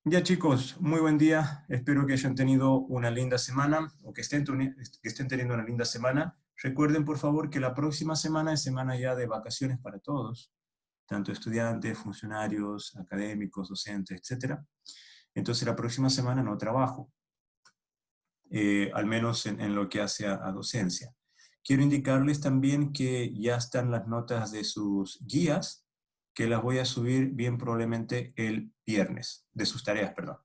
Ya chicos, muy buen día. Espero que hayan tenido una linda semana o que estén teniendo una linda semana. Recuerden por favor que la próxima semana es semana ya de vacaciones para todos, tanto estudiantes, funcionarios, académicos, docentes, etcétera. Entonces la próxima semana no trabajo, al menos en lo que hace a docencia. Quiero indicarles también que ya están las notas de sus guías, que las voy a subir bien probablemente el viernes, de sus tareas, perdón.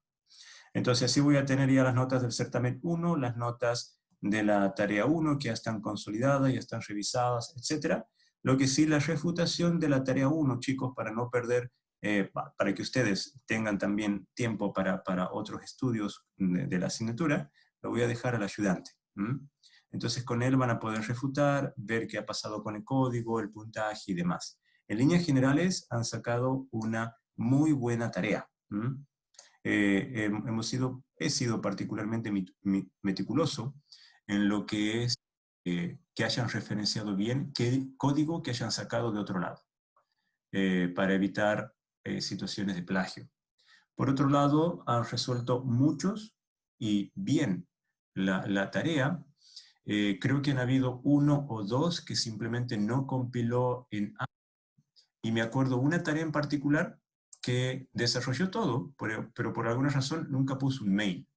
Entonces así voy a tener ya las notas del certamen 1, las notas de la tarea 1 que ya están consolidadas, ya están revisadas, etc. Lo que sí, la refutación de la tarea 1, chicos, para no perder, para que ustedes tengan también tiempo para otros estudios de la asignatura, lo voy a dejar al ayudante. Entonces con él van a poder refutar, ver qué ha pasado con el código, el puntaje y demás. En líneas generales han sacado una muy buena tarea. He sido particularmente meticuloso en lo que es que hayan referenciado bien qué código que hayan sacado de otro lado, para evitar situaciones de plagio. Por otro lado, han resuelto muchos y bien la tarea. Creo que han habido uno o dos que simplemente no compiló en A. Y me acuerdo una tarea en particular que desarrolló todo, pero por alguna razón nunca puso un main.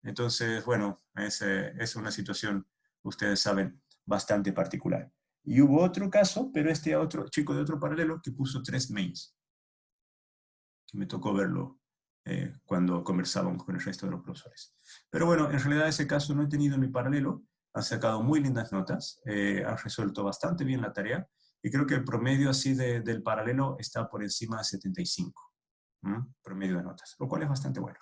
Entonces, bueno, es una situación, ustedes saben, bastante particular. Y hubo otro caso, pero este otro chico de otro paralelo que puso 3 mains, que me tocó verlo cuando conversábamos con el resto de los profesores. Pero bueno, en realidad ese caso no he tenido en mi paralelo, han sacado muy lindas notas, han resuelto bastante bien la tarea, y creo que el promedio así del paralelo está por encima de 75, promedio de notas, lo cual es bastante bueno.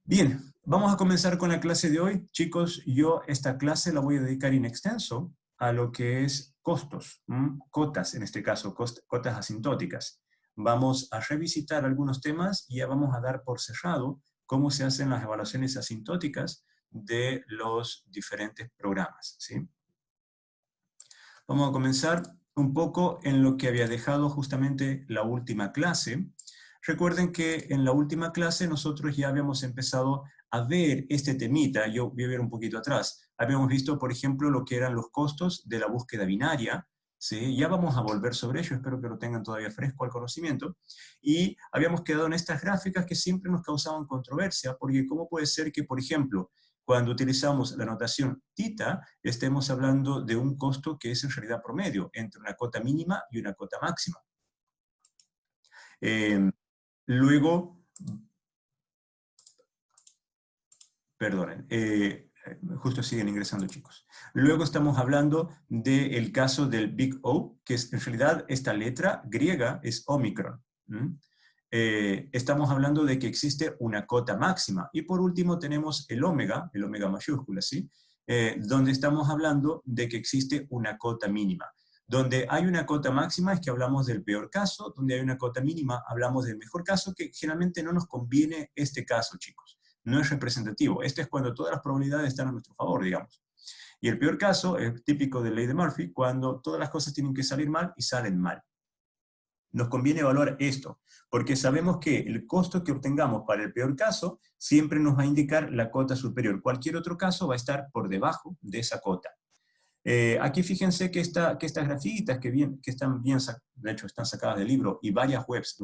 Bien, vamos a comenzar con la clase de hoy. Chicos, yo esta clase la voy a dedicar in extenso a lo que es costos, cotas en este caso, cotas asintóticas. Vamos a revisitar algunos temas y ya vamos a dar por cerrado cómo se hacen las evaluaciones asintóticas de los diferentes programas, ¿sí? Vamos a comenzar un poco en lo que había dejado justamente la última clase. Recuerden que en la última clase nosotros ya habíamos empezado a ver este temita. Yo voy a ver un poquito atrás. Habíamos visto, por ejemplo, lo que eran los costos de la búsqueda binaria, ¿sí? Ya vamos a volver sobre ello, espero que lo tengan todavía fresco al conocimiento. Y habíamos quedado en estas gráficas que siempre nos causaban controversia, porque ¿cómo puede ser que, por ejemplo, cuando utilizamos la notación tita, estemos hablando de un costo que es en realidad promedio, entre una cota mínima y una cota máxima? Luego, perdonen, justo siguen ingresando chicos. Luego estamos hablando del caso del Big O, que es en realidad esta letra griega es Omicron. Estamos hablando de que existe una cota máxima. Y por último tenemos el omega mayúscula, ¿sí? Donde estamos hablando de que existe una cota mínima. Donde hay una cota máxima es que hablamos del peor caso, donde hay una cota mínima hablamos del mejor caso, que generalmente no nos conviene este caso, chicos. No es representativo. Este es cuando todas las probabilidades están a nuestro favor, digamos. Y el peor caso es típico de la ley de Murphy, cuando todas las cosas tienen que salir mal y salen mal. Nos conviene evaluar esto, porque sabemos que el costo que obtengamos para el peor caso siempre nos va a indicar la cota superior. Cualquier otro caso va a estar por debajo de esa cota. Aquí fíjense que estas grafiquitas que están bien, de hecho están sacadas del libro y varias webs,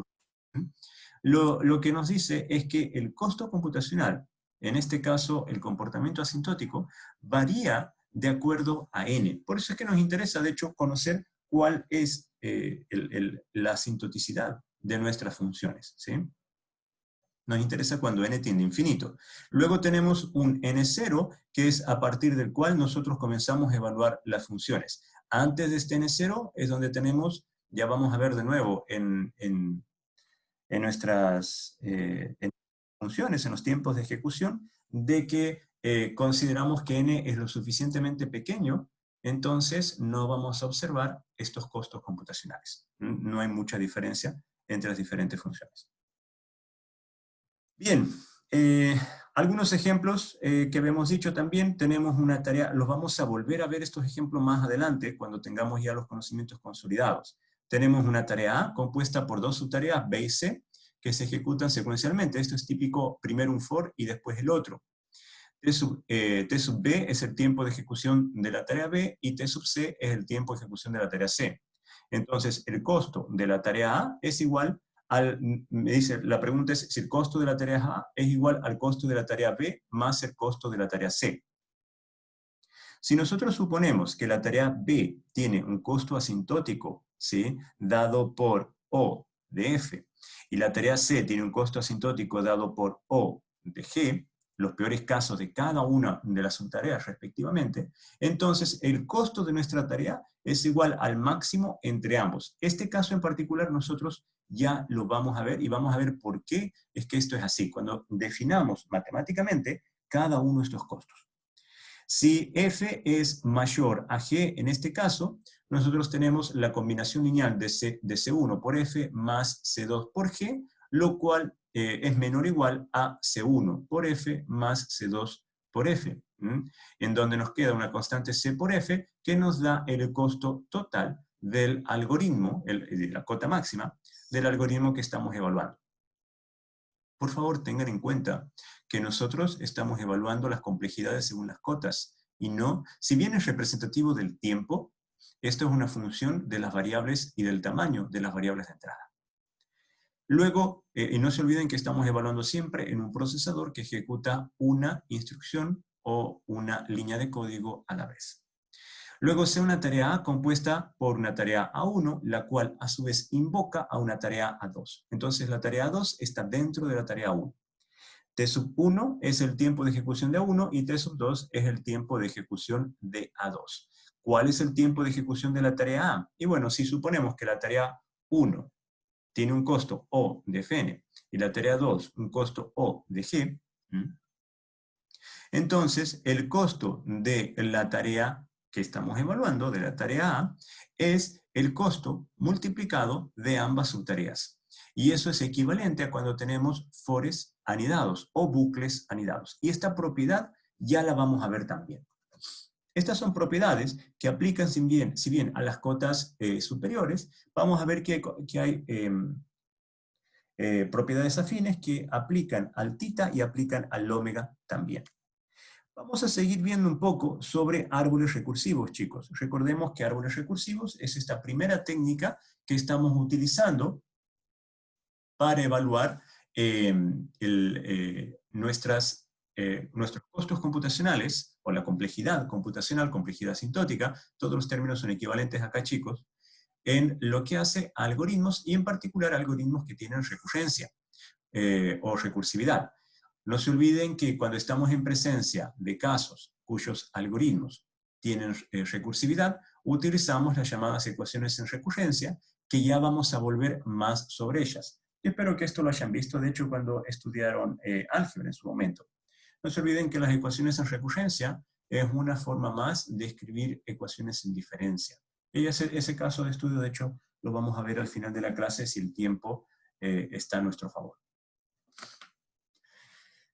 lo que nos dice es que el costo computacional, en este caso el comportamiento asintótico, varía de acuerdo a n. Por eso es que nos interesa, de hecho, conocer cuál es la asintoticidad de nuestras funciones, ¿sí? Nos interesa cuando n tiende a infinito. Luego tenemos un n0, que es a partir del cual nosotros comenzamos a evaluar las funciones. Antes de este n0 es donde tenemos, ya vamos a ver de nuevo en nuestras funciones, en los tiempos de ejecución, de que consideramos que n es lo suficientemente pequeño, entonces no vamos a observar estos costos computacionales. No hay mucha diferencia entre las diferentes funciones. Bien, algunos ejemplos que habíamos dicho también, tenemos una tarea, los vamos a volver a ver estos ejemplos más adelante, cuando tengamos ya los conocimientos consolidados. Tenemos una tarea A compuesta por dos subtareas B y C, que se ejecutan secuencialmente. Esto es típico, primero un for y después el otro. T sub B es el tiempo de ejecución de la tarea B y T sub C es el tiempo de ejecución de la tarea C. Entonces, el costo de la tarea A es igual al, me dice, la pregunta es si el costo de la tarea A es igual al costo de la tarea B más el costo de la tarea C. Si nosotros suponemos que la tarea B tiene un costo asintótico, ¿sí?, dado por O de F, y la tarea C tiene un costo asintótico dado por O de G, los peores casos de cada una de las subtareas respectivamente, entonces el costo de nuestra tarea es igual al máximo entre ambos. Este caso en particular nosotros ya lo vamos a ver y vamos a ver por qué es que esto es así, cuando definamos matemáticamente cada uno de estos costos. Si F es mayor a G en este caso, nosotros tenemos la combinación lineal de C1 por F más C2 por G, lo cual es menor o igual a C1 por F más C2 por F, en donde nos queda una constante C por F que nos da el costo total del algoritmo, la cota máxima, del algoritmo que estamos evaluando. Por favor, tengan en cuenta que nosotros estamos evaluando las complejidades según las cotas, y no, si bien es representativo del tiempo, esto es una función de las variables y del tamaño de las variables de entrada. Luego, y no se olviden que estamos evaluando siempre en un procesador que ejecuta una instrucción o una línea de código a la vez. Luego sea una tarea A compuesta por una tarea A1, la cual a su vez invoca a una tarea A2. Entonces la tarea A2 está dentro de la tarea A1. T sub 1 es el tiempo de ejecución de A1 y T sub 2 es el tiempo de ejecución de A2. ¿Cuál es el tiempo de ejecución de la tarea A? Y bueno, si suponemos que la tarea 1 tiene un costo O de Fn y la tarea 2 un costo O de G, entonces el costo de la tarea que estamos evaluando, de la tarea A, es el costo multiplicado de ambas subtareas. Y eso es equivalente a cuando tenemos fores anidados o bucles anidados. Y esta propiedad ya la vamos a ver también. Estas son propiedades que aplican, si bien a las cotas superiores, vamos a ver que hay propiedades afines que aplican al tita y aplican al omega también. Vamos a seguir viendo un poco sobre árboles recursivos, chicos. Recordemos que árboles recursivos es esta primera técnica que estamos utilizando para evaluar nuestros costos computacionales, o la complejidad computacional, complejidad asintótica, todos los términos son equivalentes acá, chicos, en lo que hace a algoritmos, y en particular algoritmos que tienen recurrencia o recursividad. No se olviden que cuando estamos en presencia de casos cuyos algoritmos tienen recursividad, utilizamos las llamadas ecuaciones en recurrencia, que ya vamos a volver más sobre ellas. Y espero que esto lo hayan visto, de hecho, cuando estudiaron álgebra en su momento. No se olviden que las ecuaciones en recurrencia es una forma más de escribir ecuaciones en diferencia. Y ese caso de estudio, de hecho, lo vamos a ver al final de la clase si el tiempo está a nuestro favor.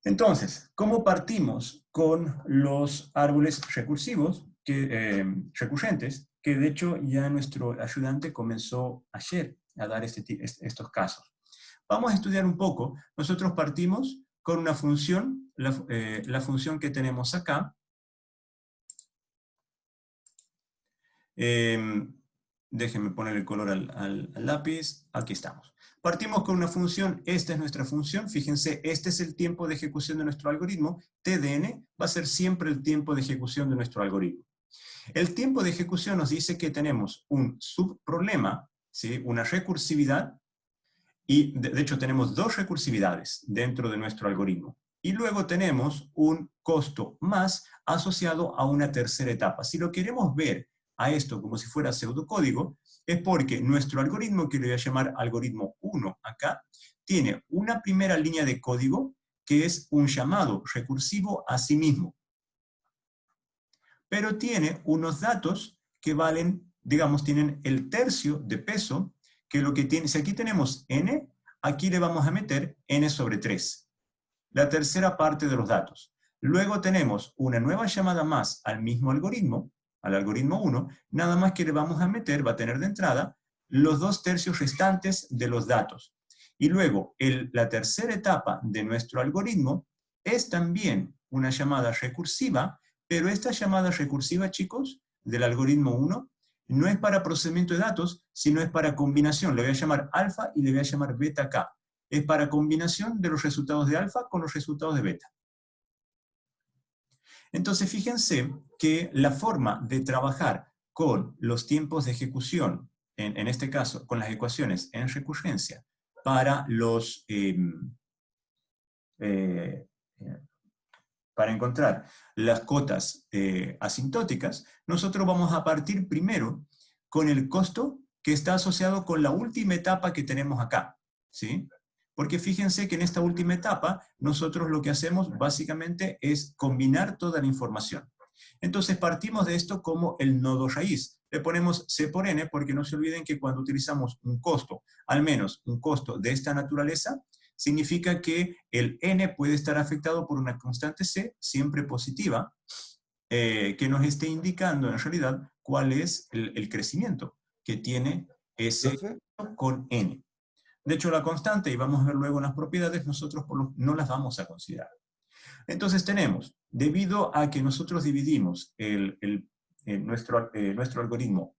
Entonces, ¿cómo partimos con los árboles recursivos, recurrentes, que de hecho ya nuestro ayudante comenzó ayer a dar estos casos? Vamos a estudiar un poco. Nosotros partimos con una función, la función que tenemos acá. Déjenme poner el color al lápiz. Aquí estamos. Partimos con una función, esta es nuestra función, fíjense, este es el tiempo de ejecución de nuestro algoritmo, TDN va a ser siempre el tiempo de ejecución de nuestro algoritmo. El tiempo de ejecución nos dice que tenemos un subproblema, ¿sí?, una recursividad, y de hecho tenemos dos recursividades dentro de nuestro algoritmo. Y luego tenemos un costo más asociado a una tercera etapa. Si lo queremos ver a esto como si fuera pseudocódigo, es porque nuestro algoritmo, que le voy a llamar algoritmo 1 acá, tiene una primera línea de código que es un llamado recursivo a sí mismo. Pero tiene unos datos que valen, digamos, tienen el tercio de peso que lo que tiene. Si aquí tenemos n, aquí le vamos a meter n sobre 3. La tercera parte de los datos. Luego tenemos una nueva llamada más al mismo algoritmo, al algoritmo 1, nada más que le vamos a meter, va a tener de entrada, los 2 tercios restantes de los datos. Y luego, la tercera etapa de nuestro algoritmo es también una llamada recursiva, pero esta llamada recursiva, chicos, del algoritmo 1, no es para procesamiento de datos, sino es para combinación. Le voy a llamar alfa y le voy a llamar beta K. Es para combinación de los resultados de alfa con los resultados de beta. Entonces, fíjense que la forma de trabajar con los tiempos de ejecución, en este caso, con las ecuaciones en recurrencia, para para encontrar las cotas asintóticas, nosotros vamos a partir primero con el costo que está asociado con la última etapa que tenemos acá, ¿sí? Porque fíjense que en esta última etapa, nosotros lo que hacemos básicamente es combinar toda la información. Entonces partimos de esto como el nodo raíz. Le ponemos C por N porque no se olviden que cuando utilizamos un costo, al menos un costo de esta naturaleza, significa que el N puede estar afectado por una constante C, siempre positiva, que nos esté indicando en realidad cuál es el crecimiento que tiene ese con N. De hecho, la constante, y vamos a ver luego en las propiedades, nosotros no las vamos a considerar. Entonces tenemos, debido a que nosotros dividimos nuestro algoritmo,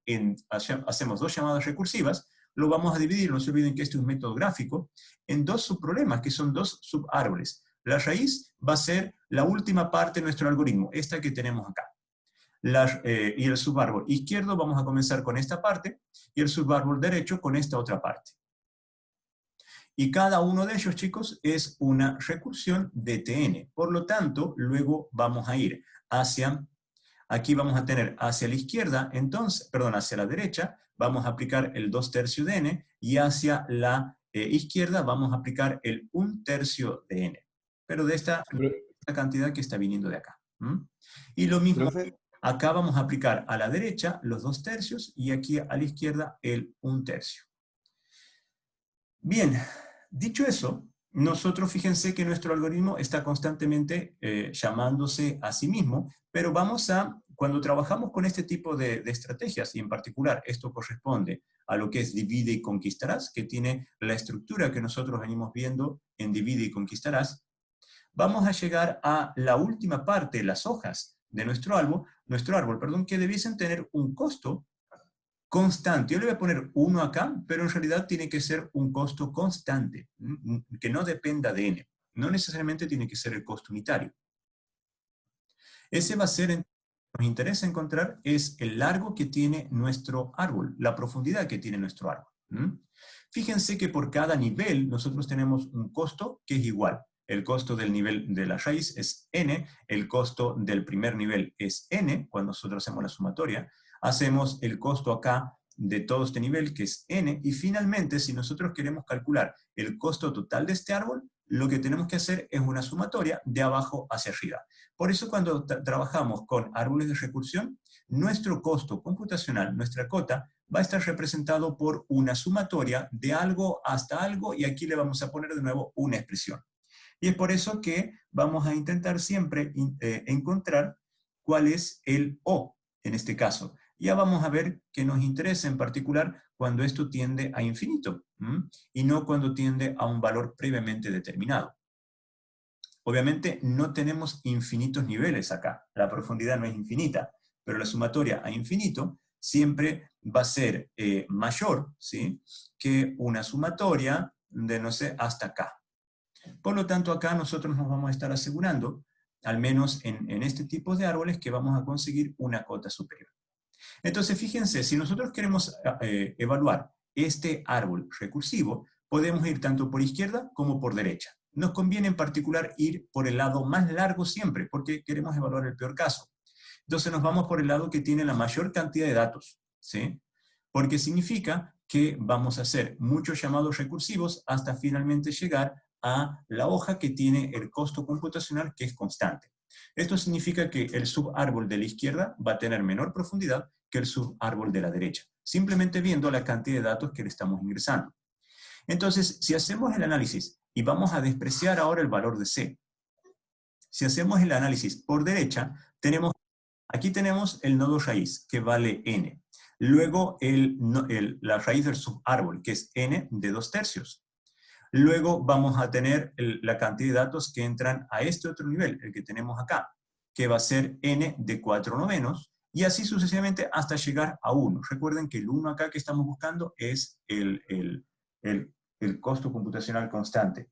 hacemos dos llamadas recursivas, lo vamos a dividir, no se olviden que este es un método gráfico, en dos subproblemas, que son dos subárboles. La raíz va a ser la última parte de nuestro algoritmo, esta que tenemos acá. Y el subárbol izquierdo vamos a comenzar con esta parte, y el subárbol derecho con esta otra parte. Y cada uno de ellos, chicos, es una recursión de Tn. Por lo tanto, luego vamos a ir hacia, aquí vamos a tener hacia la izquierda, entonces, perdón, hacia la derecha, vamos a aplicar el 2/3 de n, y hacia la izquierda vamos a aplicar el 1/3 de n. Pero de esta cantidad que está viniendo de acá. Y lo mismo, acá vamos a aplicar a la derecha los 2/3, y aquí a la izquierda el 1/3. Bien, dicho eso, nosotros fíjense que nuestro algoritmo está constantemente llamándose a sí mismo, pero cuando trabajamos con este tipo de estrategias, y en particular esto corresponde a lo que es divide y conquistarás, que tiene la estructura que nosotros venimos viendo en divide y conquistarás, vamos a llegar a la última parte, las hojas de nuestro árbol, que debiesen tener un costo constante. Yo le voy a poner 1 acá, pero en realidad tiene que ser un costo constante, que no dependa de n. No necesariamente tiene que ser el costo unitario. Ese va a ser, lo que nos interesa encontrar es el largo que tiene nuestro árbol, la profundidad que tiene nuestro árbol. Fíjense que por cada nivel nosotros tenemos un costo que es igual. El costo del nivel de la raíz es n, el costo del primer nivel es n, cuando nosotros hacemos la sumatoria, hacemos el costo acá de todo este nivel, que es n, y finalmente, si nosotros queremos calcular el costo total de este árbol, lo que tenemos que hacer es una sumatoria de abajo hacia arriba. Por eso cuando trabajamos con árboles de recursión, nuestro costo computacional, nuestra cota, va a estar representado por una sumatoria de algo hasta algo, y aquí le vamos a poner de nuevo una expresión. Y es por eso que vamos a intentar siempre encontrar cuál es el O en este caso. Ya vamos a ver que nos interesa en particular cuando esto tiende a infinito, y no cuando tiende a un valor previamente determinado. Obviamente no tenemos infinitos niveles acá, la profundidad no es infinita, pero la sumatoria a infinito siempre va a ser mayor, ¿sí?, que una sumatoria de, no sé, hasta acá. Por lo tanto, acá nosotros nos vamos a estar asegurando, al menos en este tipo de árboles, que vamos a conseguir una cota superior. Entonces, fíjense, si nosotros queremos evaluar este árbol recursivo, podemos ir tanto por izquierda como por derecha. Nos conviene en particular ir por el lado más largo siempre, porque queremos evaluar el peor caso. Entonces nos vamos por el lado que tiene la mayor cantidad de datos, ¿sí? Porque significa que vamos a hacer muchos llamados recursivos hasta finalmente llegar a la hoja que tiene el costo computacional, que es constante. Esto significa que el subárbol de la izquierda va a tener menor profundidad que el subárbol de la derecha, simplemente viendo la cantidad de datos que le estamos ingresando. Entonces, si hacemos el análisis, y vamos a despreciar ahora el valor de C, si hacemos el análisis por derecha, aquí tenemos el nodo raíz, que vale n. Luego la raíz del subárbol, que es n de 2/3. luego vamos a tener la cantidad de datos que entran a este otro nivel, el que tenemos acá, que va a ser n de 4/9, y así sucesivamente hasta llegar a 1. Recuerden que el 1 acá que estamos buscando es el costo computacional constante.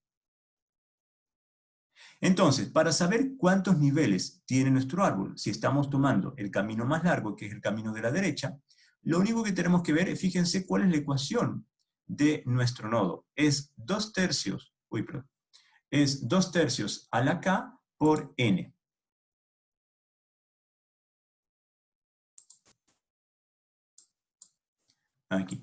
Entonces, para saber cuántos niveles tiene nuestro árbol, si estamos tomando el camino más largo, que es el camino de la derecha, lo único que tenemos que ver es, fíjense, cuál es la ecuación de nuestro nodo. Es 2/3, es 2/3 a la k por n. Aquí.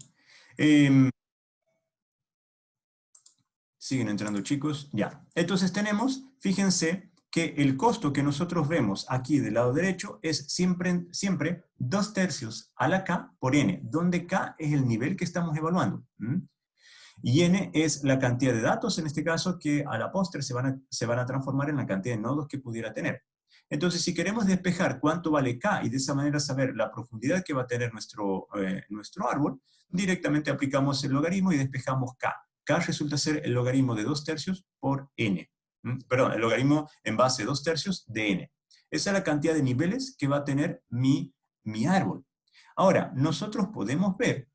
Siguen entrando, chicos. Ya. Entonces tenemos, fíjense, que el costo que nosotros vemos aquí del lado derecho es siempre 2/3 a la k por n, donde k es el nivel que estamos evaluando. Y n es la cantidad de datos, en este caso, que a la postre se van a transformar en la cantidad de nodos que pudiera tener. Entonces, si queremos despejar cuánto vale k y de esa manera saber la profundidad que va a tener nuestro árbol, directamente aplicamos el logaritmo y despejamos k. K resulta ser el logaritmo de 2/3 por n. Perdón, el logaritmo en base 2/3 de n. Esa es la cantidad de niveles que va a tener mi árbol. Ahora, nosotros podemos ver,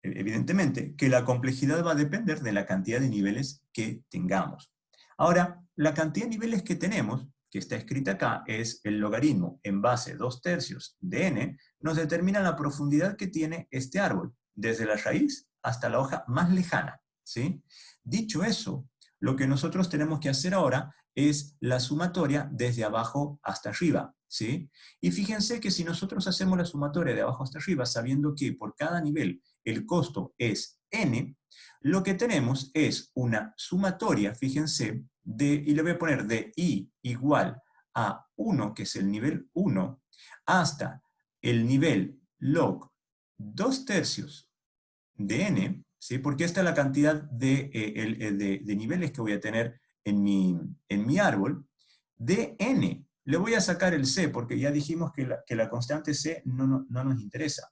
evidentemente, que la complejidad va a depender de la cantidad de niveles que tengamos. Ahora, la cantidad de niveles que tenemos, que está escrita acá, es el logaritmo en base 2/3 de n, nos determina la profundidad que tiene este árbol, desde la raíz hasta la hoja más lejana, ¿sí? Dicho eso, lo que nosotros tenemos que hacer ahora es la sumatoria desde abajo hasta arriba, ¿sí? Y fíjense que si nosotros hacemos la sumatoria de abajo hasta arriba, sabiendo que por cada nivel el costo es n, lo que tenemos es una sumatoria, fíjense, y le voy a poner de i igual a 1, que es el nivel 1, hasta el nivel log 2/3 de n, ¿sí? Porque esta es la cantidad de niveles que voy a tener en mi árbol, de n. Le voy a sacar el c, porque ya dijimos que la constante c no nos interesa.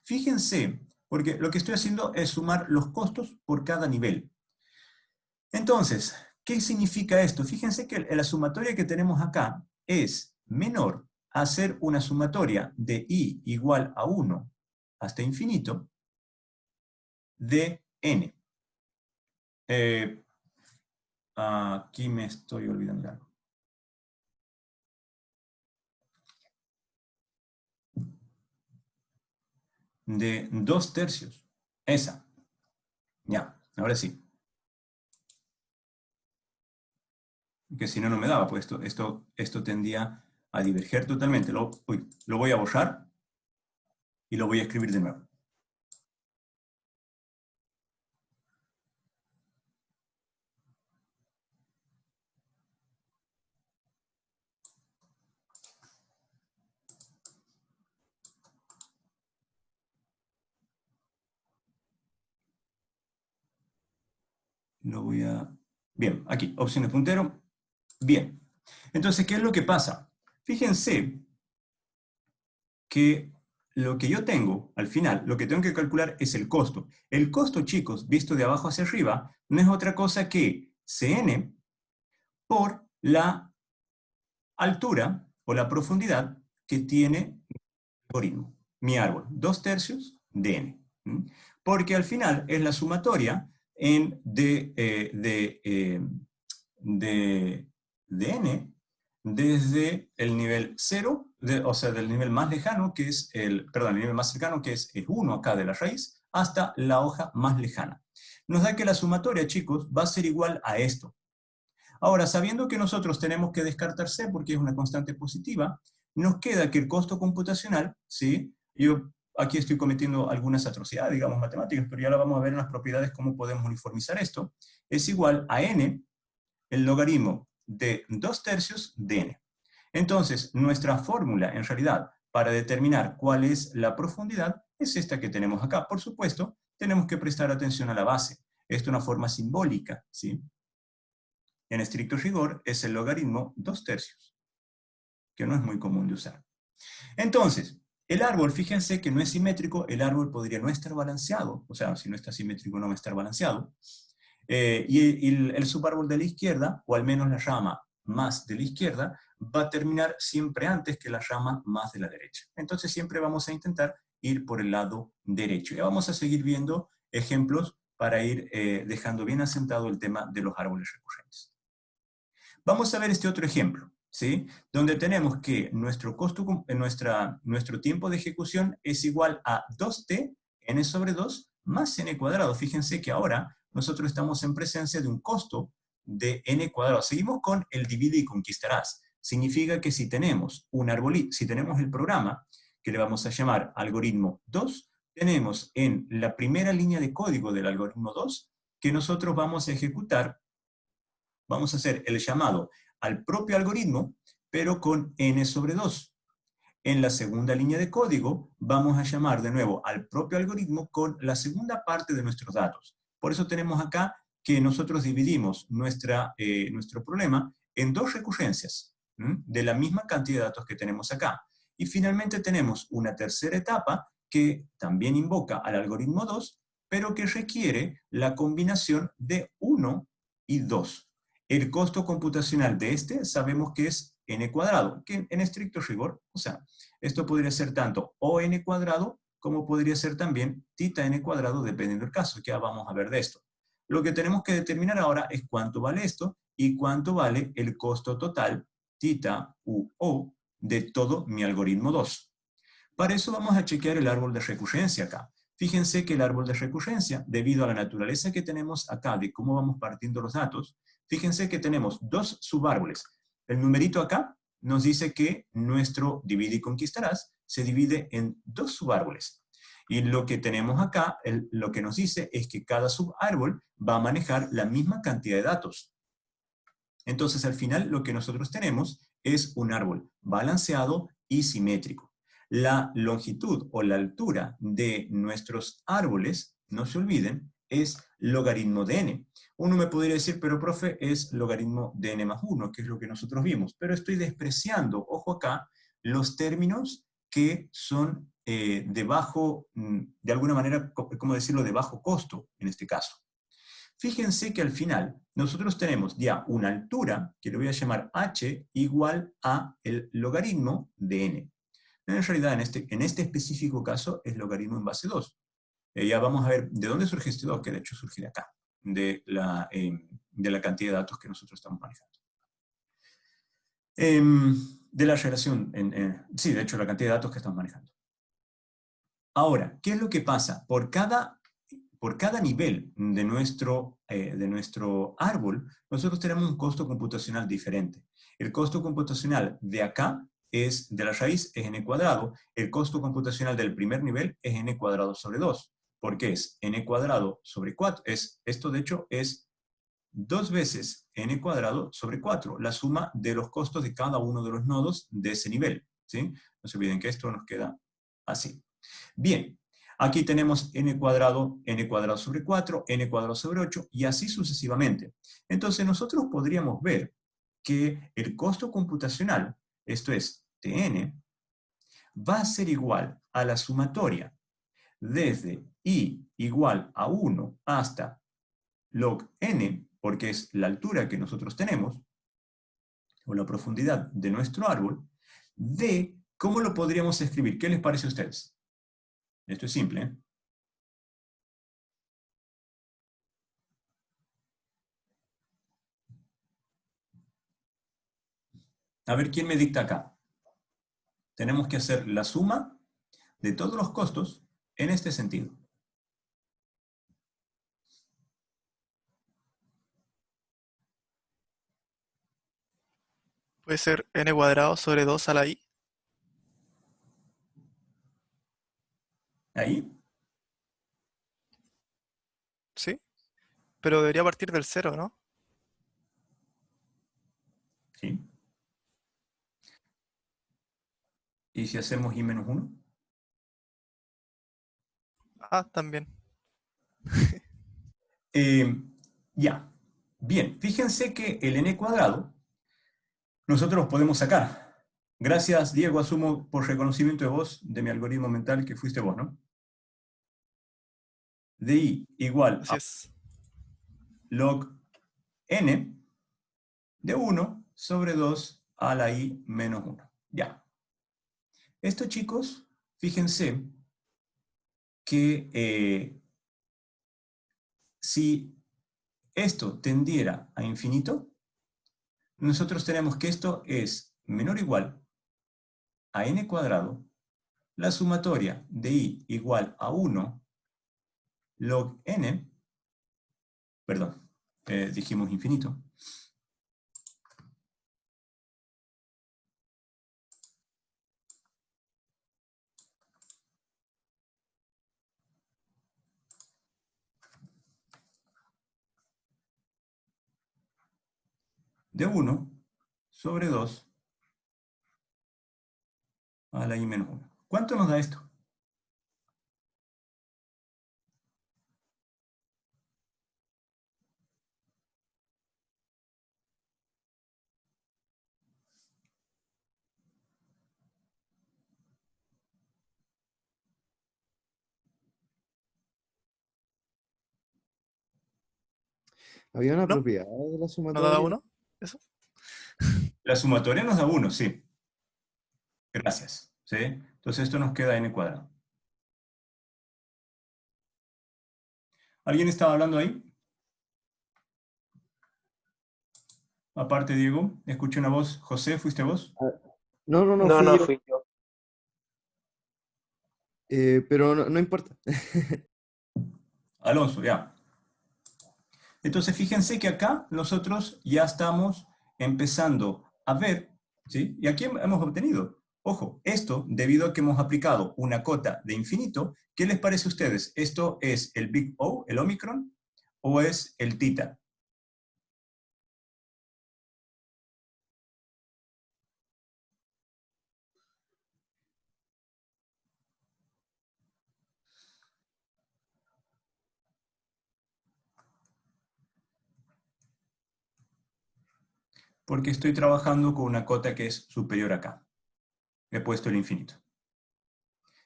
Fíjense, porque lo que estoy haciendo es sumar los costos por cada nivel. Entonces, ¿qué significa esto? Fíjense que la sumatoria que tenemos acá es menor a hacer una sumatoria de i igual a 1 hasta infinito de n. Aquí me estoy olvidando de algo. De 2/3. Esa. Ya, ahora sí. Que si no, no me daba, pues esto tendía a diverger totalmente. Lo voy a borrar y lo voy a escribir de nuevo. Lo voy a... Bien, aquí, opción de puntero. Bien. Entonces, ¿qué es lo que pasa? Fíjense que lo que yo tengo, al final, lo que tengo que calcular es el costo. El costo, chicos, visto de abajo hacia arriba, no es otra cosa que Cn por la altura o la profundidad que tiene mi algoritmo, mi árbol, 2/3 de n. Porque al final es la sumatoria de n desde el nivel 0, o sea, del nivel más lejano, que es el nivel más cercano, que es 1 acá de la raíz, hasta la hoja más lejana. Nos da que la sumatoria, chicos, va a ser igual a esto. Ahora, sabiendo que nosotros tenemos que descartar c porque es una constante positiva, nos queda que el costo computacional, ¿sí? Yo aquí estoy cometiendo algunas atrocidades, digamos, matemáticas, pero ya lo vamos a ver en las propiedades cómo podemos uniformizar esto, es igual a n, el logaritmo de 2/3 de n. Entonces, nuestra fórmula, en realidad, para determinar cuál es la profundidad, es esta que tenemos acá. Por supuesto, tenemos que prestar atención a la base. Esto es una forma simbólica, ¿sí? En estricto rigor, es el logaritmo 2/3, que no es muy común de usar. Entonces, El árbol, fíjense que no es simétrico, el árbol podría no estar balanceado, o sea, si no está simétrico no va a estar balanceado. Y el subárbol de la izquierda, o al menos la rama más de la izquierda, va a terminar siempre antes que la rama más de la derecha. Entonces siempre vamos a intentar ir por el lado derecho. Ya vamos a seguir viendo ejemplos para ir dejando bien asentado el tema de los árboles recurrentes. Vamos a ver este otro ejemplo, ¿sí? Donde tenemos que nuestro tiempo de ejecución es igual a 2t n sobre 2 más n cuadrado. Fíjense que ahora nosotros estamos en presencia de un costo de n cuadrado. Seguimos con el divide y conquistarás. Significa que si tenemos un arbolito, si tenemos el programa, que le vamos a llamar algoritmo 2, tenemos en la primera línea de código del algoritmo 2 que nosotros vamos a ejecutar, vamos a hacer el llamado al propio algoritmo, pero con n sobre 2. En la segunda línea de código vamos a llamar de nuevo al propio algoritmo con la segunda parte de nuestros datos. Por eso tenemos acá que nosotros dividimos nuestro problema en dos recurrencias, de la misma cantidad de datos que tenemos acá. Y finalmente tenemos una tercera etapa que también invoca al algoritmo 2, pero que requiere la combinación de 1 y 2. El costo computacional de este sabemos que es n cuadrado, que en estricto rigor, o sea, esto podría ser tanto o n cuadrado como podría ser también θ n cuadrado, dependiendo del caso, que ya vamos a ver de esto. Lo que tenemos que determinar ahora es cuánto vale esto y cuánto vale el costo total, θ u o, de todo mi algoritmo 2. Para eso vamos a chequear el árbol de recurrencia acá. Fíjense que el árbol de recurrencia, debido a la naturaleza que tenemos acá de cómo vamos partiendo los datos, fíjense que tenemos dos subárboles. El numerito acá nos dice que nuestro divide y conquistarás se divide en dos subárboles. Y lo que tenemos acá, lo que nos dice es que cada subárbol va a manejar la misma cantidad de datos. Entonces, al final, lo que nosotros tenemos es un árbol balanceado y simétrico. La longitud o la altura de nuestros árboles, no se olviden, es logaritmo de n. Uno me podría decir, pero profe, es logaritmo de n más 1, que es lo que nosotros vimos. Pero estoy despreciando, ojo acá, los términos que son de alguna manera, ¿cómo decirlo?, de bajo costo, en este caso. Fíjense que al final nosotros tenemos ya una altura, que le voy a llamar h, igual a el logaritmo de n. En realidad, en este específico caso, es logaritmo en base 2. Ya vamos a ver de dónde surge este 2, que de hecho surge de acá, de la cantidad de datos que nosotros estamos manejando. De la relación, sí, de hecho, la cantidad de datos que estamos manejando. Ahora, ¿qué es lo que pasa? Por cada nivel de nuestro árbol, nosotros tenemos un costo computacional diferente. El costo computacional de acá de la raíz es n cuadrado, el costo computacional del primer nivel es n cuadrado sobre 2, porque es n cuadrado sobre 4. Esto de hecho es 2 veces n cuadrado sobre 4, la suma de los costos de cada uno de los nodos de ese nivel, ¿sí? No se olviden que esto nos queda así. Bien, aquí tenemos n cuadrado sobre 4, n cuadrado sobre 8, y así sucesivamente. Entonces nosotros podríamos ver que el costo computacional, esto es, Tn, va a ser igual a la sumatoria desde i igual a 1 hasta log n, porque es la altura que nosotros tenemos, o la profundidad de nuestro árbol, de cómo lo podríamos escribir. ¿Qué les parece a ustedes? Esto es simple, ¿eh? A ver, ¿quién me dicta acá? Tenemos que hacer la suma de todos los costos en este sentido. Puede ser n cuadrado sobre 2 a la i. Ahí, ¿Sí? Pero debería partir del cero, ¿no? ¿sí? ¿Y si hacemos i menos 1? Ah, también. Ya. Bien, fíjense que el n cuadrado nosotros lo podemos sacar. Gracias, Diego, asumo por reconocimiento de voz de mi algoritmo mental que fuiste vos, ¿no? De I igual Así a es. log n de 1 sobre 2 a la I menos 1. Ya. Esto, chicos, fíjense que si esto tendiera a infinito, nosotros tenemos que esto es menor o igual a n cuadrado, la sumatoria de I igual a 1 log n, perdón, dijimos infinito, de 1 sobre 2 a la I menos 1. ¿Cuánto nos da esto? Había una ¿No? propiedad de la ¿No da sumatoria. 1? ¿Eso? La sumatoria nos da 1, sí. Gracias. ¿Sí? Entonces esto nos queda n cuadrado. ¿Alguien estaba hablando ahí? Aparte, Diego, escuché una voz. José, ¿fuiste vos? Ah, no, no, no, No, fui no yo. fui yo. Pero no, no importa. Alonso, ya. Entonces, fíjense que acá nosotros ya estamos empezando a ver, ¿sí? Y aquí hemos obtenido, ojo, esto debido a que hemos aplicado una cota de infinito. ¿Qué les parece a ustedes? ¿Esto es el Big O, el Omicron, o es el tita? Porque estoy trabajando con una cota que es superior acá. He puesto el infinito.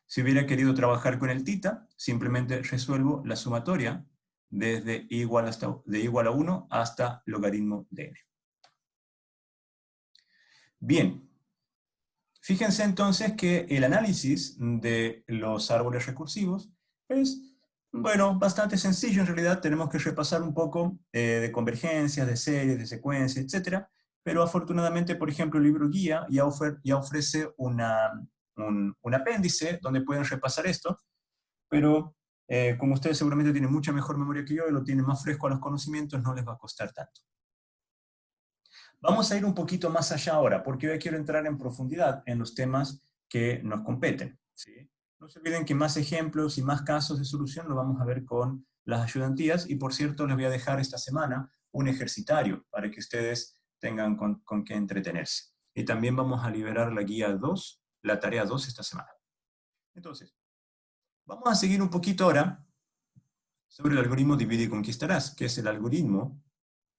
Si hubiera querido trabajar con el tita, simplemente resuelvo la sumatoria desde i igual a 1 hasta logaritmo de n. Bien, fíjense entonces que el análisis de los árboles recursivos es, bueno, bastante sencillo. En realidad tenemos que repasar un poco de convergencias, de series, de secuencias, etc. Pero afortunadamente, por ejemplo, el libro guía ya ofrece un apéndice donde pueden repasar esto, pero como ustedes seguramente tienen mucha mejor memoria que yo y lo tienen más fresco a los conocimientos, no les va a costar tanto. Vamos a ir un poquito más allá ahora, porque hoy quiero entrar en profundidad en los temas que nos competen, ¿sí? No se olviden que más ejemplos y más casos de solución lo vamos a ver con las ayudantías, y por cierto les voy a dejar esta semana un ejercitario para que ustedes tengan con qué entretenerse. Y también vamos a liberar la guía 2, la tarea 2 esta semana. Entonces, vamos a seguir un poquito ahora sobre el algoritmo divide y conquistarás, que es el algoritmo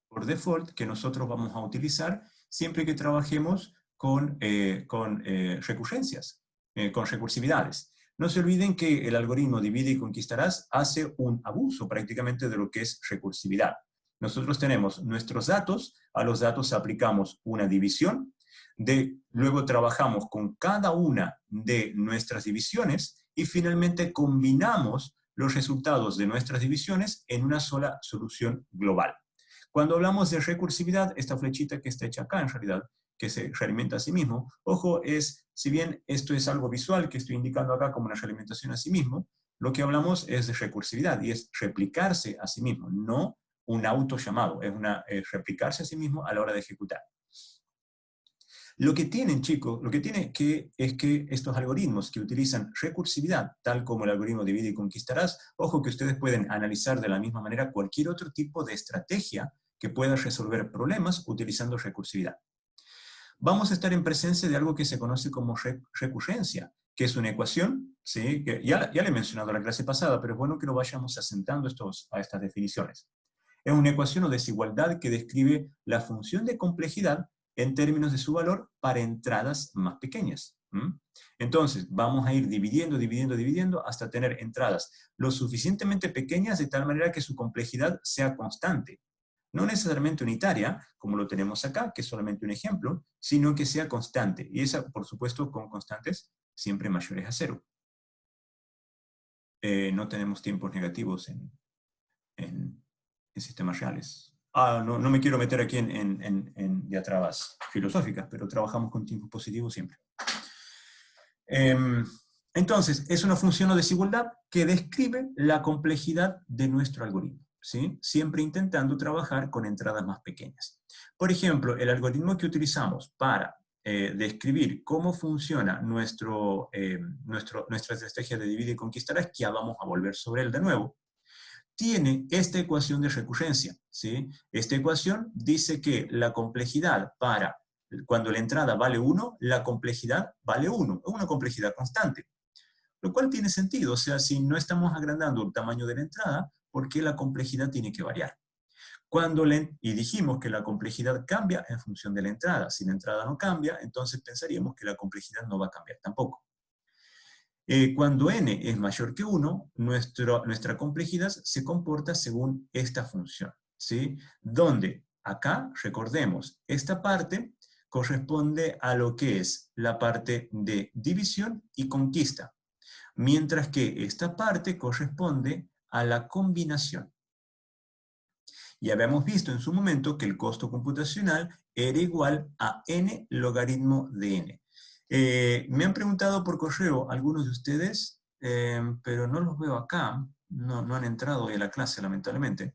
por default que nosotros vamos a utilizar siempre que trabajemos con recurrencias, con recursividades. No se olviden que el algoritmo divide y conquistarás hace un abuso prácticamente de lo que es recursividad. Nosotros tenemos nuestros datos, a los datos aplicamos una división, luego trabajamos con cada una de nuestras divisiones y finalmente combinamos los resultados de nuestras divisiones en una sola solución global. Cuando hablamos de recursividad, esta flechita que está hecha acá en realidad, que se realimenta a sí mismo, ojo, si bien esto es algo visual que estoy indicando acá como una realimentación a sí mismo, lo que hablamos es de recursividad y es replicarse a sí mismo, no un auto llamado, es replicarse a sí mismo a la hora de ejecutar. Lo que tienen, chicos, es que estos algoritmos que utilizan recursividad, tal como el algoritmo divide y conquistarás, ojo que ustedes pueden analizar de la misma manera cualquier otro tipo de estrategia que pueda resolver problemas utilizando recursividad. Vamos a estar en presencia de algo que se conoce como recurrencia, que es una ecuación, ¿sí? Que ya le he mencionado en la clase pasada, pero es bueno que lo vayamos asentando a estas definiciones. Es una ecuación o desigualdad que describe la función de complejidad en términos de su valor para entradas más pequeñas. Entonces, vamos a ir dividiendo, dividiendo, dividiendo, hasta tener entradas lo suficientemente pequeñas de tal manera que su complejidad sea constante. No necesariamente unitaria, como lo tenemos acá, que es solamente un ejemplo, sino que sea constante. Y esa, por supuesto, con constantes siempre mayores a 0. No tenemos tiempos negativos en sistemas reales. No me quiero meter aquí en diatrabas filosóficas, pero trabajamos con tiempos positivos siempre. Entonces, es una función o desigualdad que describe la complejidad de nuestro algoritmo, ¿sí? Siempre intentando trabajar con entradas más pequeñas. Por ejemplo, el algoritmo que utilizamos para describir cómo funciona nuestra estrategia de dividir y conquistar, es que ya vamos a volver sobre él de nuevo, tiene esta ecuación de recurrencia, ¿sí? Esta ecuación dice que la complejidad para cuando la entrada vale 1, la complejidad vale 1, es una complejidad constante. Lo cual tiene sentido, o sea, si no estamos agrandando el tamaño de la entrada, ¿por qué la complejidad tiene que variar? Y dijimos que la complejidad cambia en función de la entrada. Si la entrada no cambia, entonces pensaríamos que la complejidad no va a cambiar tampoco. Cuando n es mayor que 1, nuestra complejidad se comporta según esta función, ¿sí? Donde acá, recordemos, esta parte corresponde a lo que es la parte de división y conquista, mientras que esta parte corresponde a la combinación. Ya habíamos visto en su momento que el costo computacional era igual a n logaritmo de n. Me han preguntado por correo algunos de ustedes, pero no los veo acá, no han entrado hoy a la clase lamentablemente,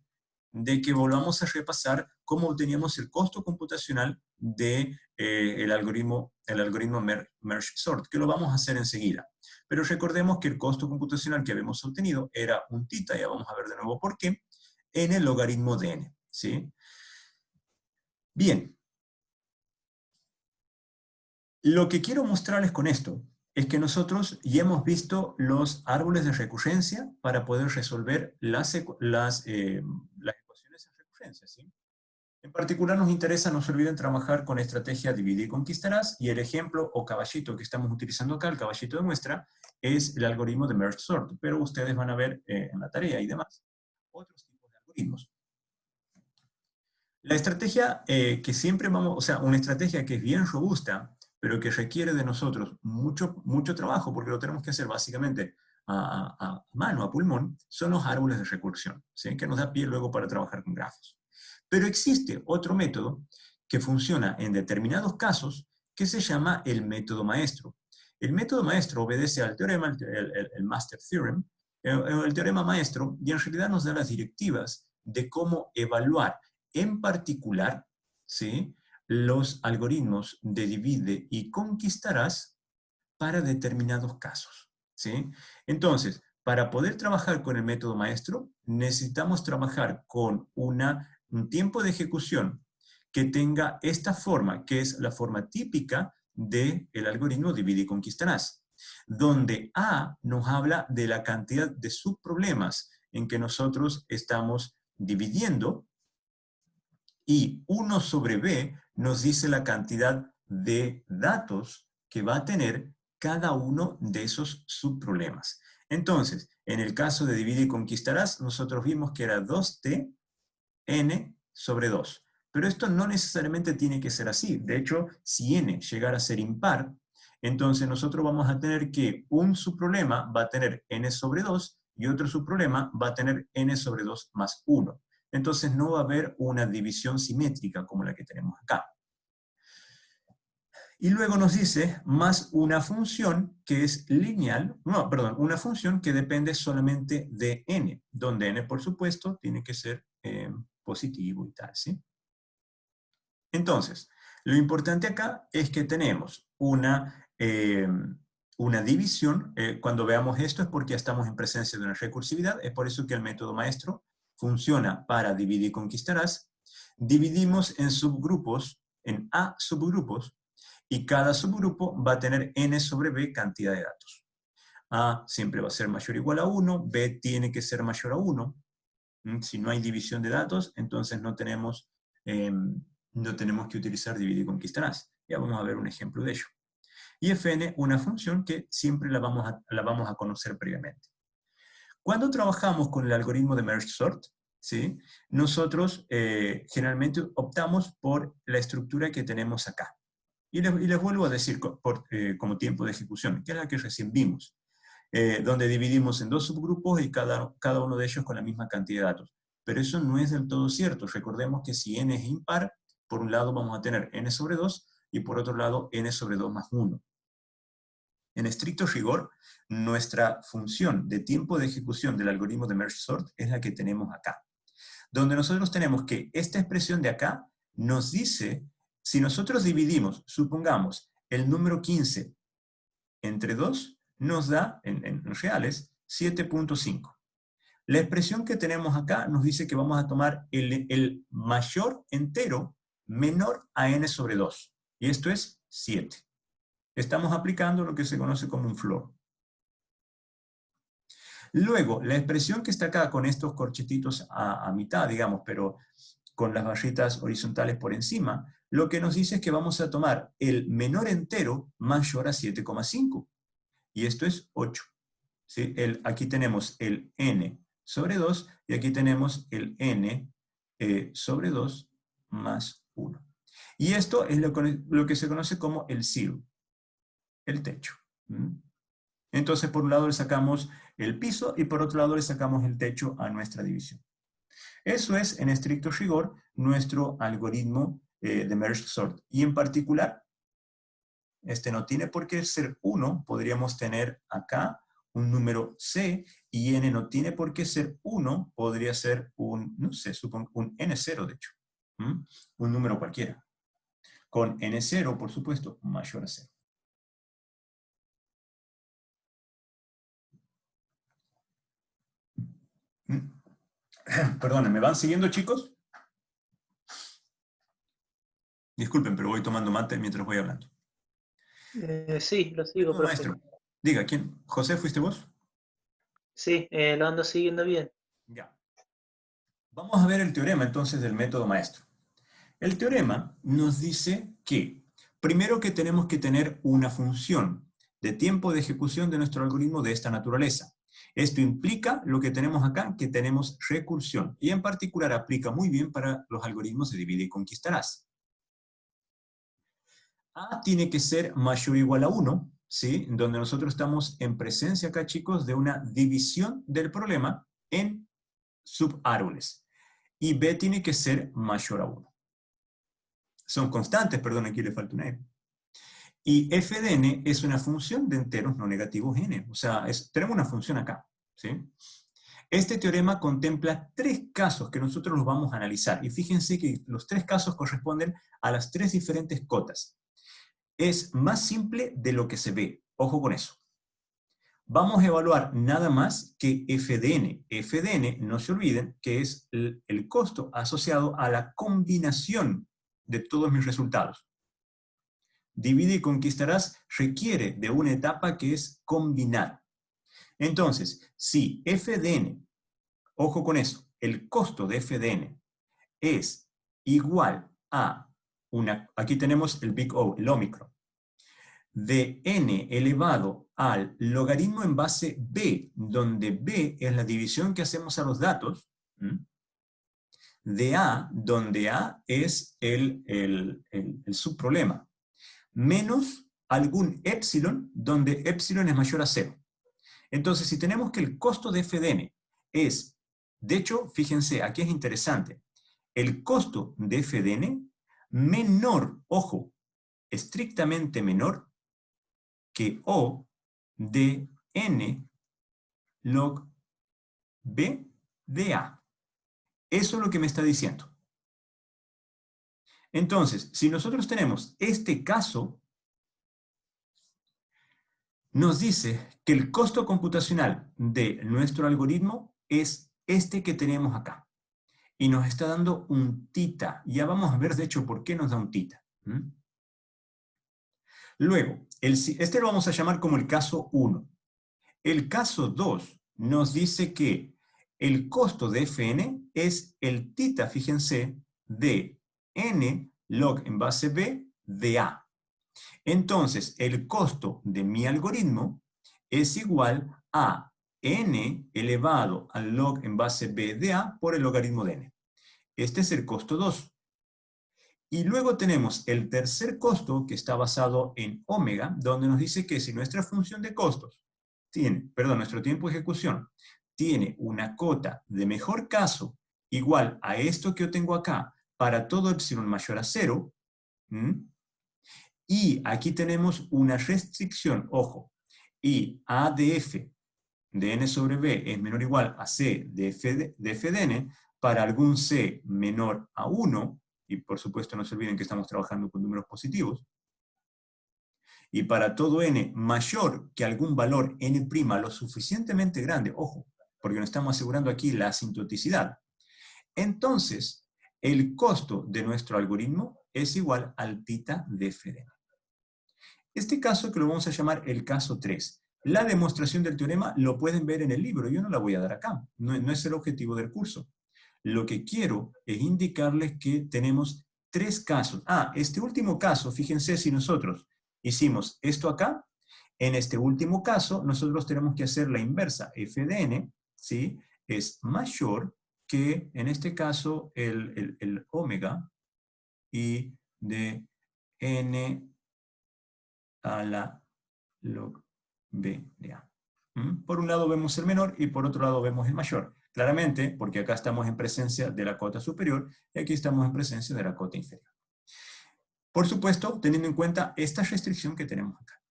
de que volvamos a repasar cómo obteníamos el costo computacional de el algoritmo Merge Sort, que lo vamos a hacer enseguida. Pero recordemos que el costo computacional que habíamos obtenido era un θ, ya vamos a ver de nuevo por qué, n logaritmo de n, ¿sí? Bien. Lo que quiero mostrarles con esto es que nosotros ya hemos visto los árboles de recurrencia para poder resolver las ecuaciones de recurrencia, ¿sí? En particular nos interesa, no se olviden, trabajar con la estrategia dividir y conquistarás, y el ejemplo o caballito que estamos utilizando acá, el caballito de muestra, es el algoritmo de Merge Sort, pero ustedes van a ver en la tarea y demás otros tipos de algoritmos. La estrategia que siempre vamos, o sea, una estrategia que es bien robusta, pero que requiere de nosotros mucho trabajo, porque lo tenemos que hacer básicamente a mano, a pulmón, son los árboles de recursión, ¿sí? Que nos da pie luego para trabajar con grafos. Pero existe otro método que funciona en determinados casos, que se llama el método maestro. El método maestro obedece al teorema, el Master Theorem, el teorema maestro, y en realidad nos da las directivas de cómo evaluar en particular, ¿sí?, los algoritmos de divide y conquistarás para determinados casos, ¿sí? Entonces, para poder trabajar con el método maestro, necesitamos trabajar con un tiempo de ejecución que tenga esta forma, que es la forma típica del algoritmo divide y conquistarás, donde A nos habla de la cantidad de subproblemas en que nosotros estamos dividiendo, y 1 sobre B nos dice la cantidad de datos que va a tener cada uno de esos subproblemas. Entonces, en el caso de divide y conquistarás, nosotros vimos que era 2t n sobre 2. Pero esto no necesariamente tiene que ser así. De hecho, si n llegara a ser impar, entonces nosotros vamos a tener que un subproblema va a tener n sobre 2 y otro subproblema va a tener n sobre 2 más 1. Entonces no va a haber una división simétrica como la que tenemos acá. Y luego nos dice más una función que es lineal, no, perdón, una función que depende solamente de n, donde n, por supuesto, tiene que ser positivo y tal, ¿sí? Entonces, lo importante acá es que tenemos una división. Cuando veamos esto es porque ya estamos en presencia de una recursividad, es por eso que el método maestro funciona para dividir y conquistarás. Dividimos en subgrupos, en A subgrupos, y cada subgrupo va a tener n sobre b cantidad de datos. A siempre va a ser mayor o igual a 1, b tiene que ser mayor a 1. Si no hay división de datos, entonces no tenemos no tenemos que utilizar divide y conquistarás. Ya vamos a ver un ejemplo de ello. Y fn, una función que siempre la vamos a conocer previamente. Cuando trabajamos con el algoritmo de merge sort, ¿sí? Nosotros generalmente optamos por la estructura que tenemos acá. Y les vuelvo a decir como tiempo de ejecución, que es la que recién vimos, donde dividimos en 2 subgrupos y cada uno de ellos con la misma cantidad de datos. Pero eso no es del todo cierto. Recordemos que si n es impar, por un lado vamos a tener n sobre 2 y por otro lado n sobre 2 más 1. En estricto rigor, nuestra función de tiempo de ejecución del algoritmo de merge sort es la que tenemos acá. Donde nosotros tenemos que esta expresión de acá nos dice, si nosotros dividimos, supongamos, el número 15 entre 2, nos da, en reales, 7.5. La expresión que tenemos acá nos dice que vamos a tomar el mayor entero menor a n sobre 2. Y esto es 7. Estamos aplicando lo que se conoce como un floor. Luego, la expresión que está acá con estos corchetitos a mitad, digamos, pero con las barritas horizontales por encima, lo que nos dice es que vamos a tomar el menor entero mayor a 7,5. Y esto es 8. ¿Sí? Aquí tenemos el n sobre 2 y aquí tenemos el n sobre 2 más 1. Y esto es lo que se conoce como el zero, el techo. Entonces, por un lado le sacamos el piso y por otro lado le sacamos el techo a nuestra división. Eso es, en estricto rigor, nuestro algoritmo de merge sort. Y en particular, este no tiene por qué ser 1, podríamos tener acá un número c, y n no tiene por qué ser 1, podría ser no sé, supongo, un n0 de hecho. Un número cualquiera. Con n0, por supuesto, mayor a 0. Perdón, ¿me van siguiendo, chicos? Disculpen, pero voy tomando mate mientras voy hablando. Sí, lo sigo, profe. Maestro, diga, ¿quién? ¿José, fuiste vos? Sí, lo ando siguiendo bien. Ya. Vamos a ver el teorema entonces del método maestro. El teorema nos dice que, primero que tenemos que tener una función de tiempo de ejecución de nuestro algoritmo de esta naturaleza. Esto implica lo que tenemos acá, que tenemos recursión. Y en particular aplica muy bien para los algoritmos de divide y conquistarás. A tiene que ser mayor o igual a 1, ¿sí? Donde nosotros estamos en presencia acá, chicos, de una división del problema en subárboles. Y B tiene que ser mayor a 1. Son constantes, perdón, aquí le falta una E. Y f de n es una función de enteros no negativos n. O sea, tenemos una función acá, ¿sí? Este teorema contempla 3 casos que nosotros los vamos a analizar. Y fíjense que los 3 casos corresponden a las 3 diferentes cotas. Es más simple de lo que se ve. Ojo con eso. Vamos a evaluar nada más que f de n. F de n, no se olviden, que es el costo asociado a la combinación de todos mis resultados. Divide y conquistarás requiere de una etapa que es combinar. Entonces, si f de n, ojo con eso, el costo de f de n es igual a aquí tenemos el big O, el ómicron, de n elevado al logaritmo en base b, donde b es la división que hacemos a los datos, de a, donde a es el subproblema, menos algún epsilon, donde epsilon es mayor a 0. Entonces, si tenemos que el costo de f de n es, de hecho, fíjense, aquí es interesante, el costo de f de n menor, ojo, estrictamente menor que O de n log b de a. Eso es lo que me está diciendo. Entonces, si nosotros tenemos este caso, nos dice que el costo computacional de nuestro algoritmo es este que tenemos acá. Y nos está dando un tita. Ya vamos a ver, de hecho, por qué nos da un tita. Luego, este lo vamos a llamar como el caso 1. El caso 2 nos dice que el costo de Fn es el tita, fíjense, de n log en base b de a. Entonces, el costo de mi algoritmo es igual a n elevado al log en base b de a por el logaritmo de n. Este es el costo 2. Y luego tenemos el tercer costo que está basado en omega, donde nos dice que si nuestra función de costos tiene, nuestro tiempo de ejecución tiene una cota de mejor caso igual a esto que yo tengo acá para todo epsilon mayor a 0, y aquí tenemos una restricción, ojo, y a de f de n sobre b es menor o igual a c de f de n para algún c menor a 1, y por supuesto no se olviden que estamos trabajando con números positivos, y para todo n mayor que algún valor n' lo suficientemente grande, ojo, porque nos estamos asegurando aquí la asintoticidad, entonces el costo de nuestro algoritmo es igual al tita de f de n. Este caso que lo vamos a llamar el caso 3. La demostración del teorema lo pueden ver en el libro, yo no la voy a dar acá, no es el objetivo del curso. Lo que quiero es indicarles que tenemos 3 casos. Este último caso, fíjense si nosotros hicimos esto acá, en este último caso nosotros tenemos que hacer la inversa, f de n, ¿sí? Es mayor que, en este caso, el omega y de n a la log b de a. Por un lado vemos el menor y por otro lado vemos el mayor. Claramente, porque acá estamos en presencia de la cota superior y aquí estamos en presencia de la cota inferior. Por supuesto, teniendo en cuenta esta restricción que tenemos acá.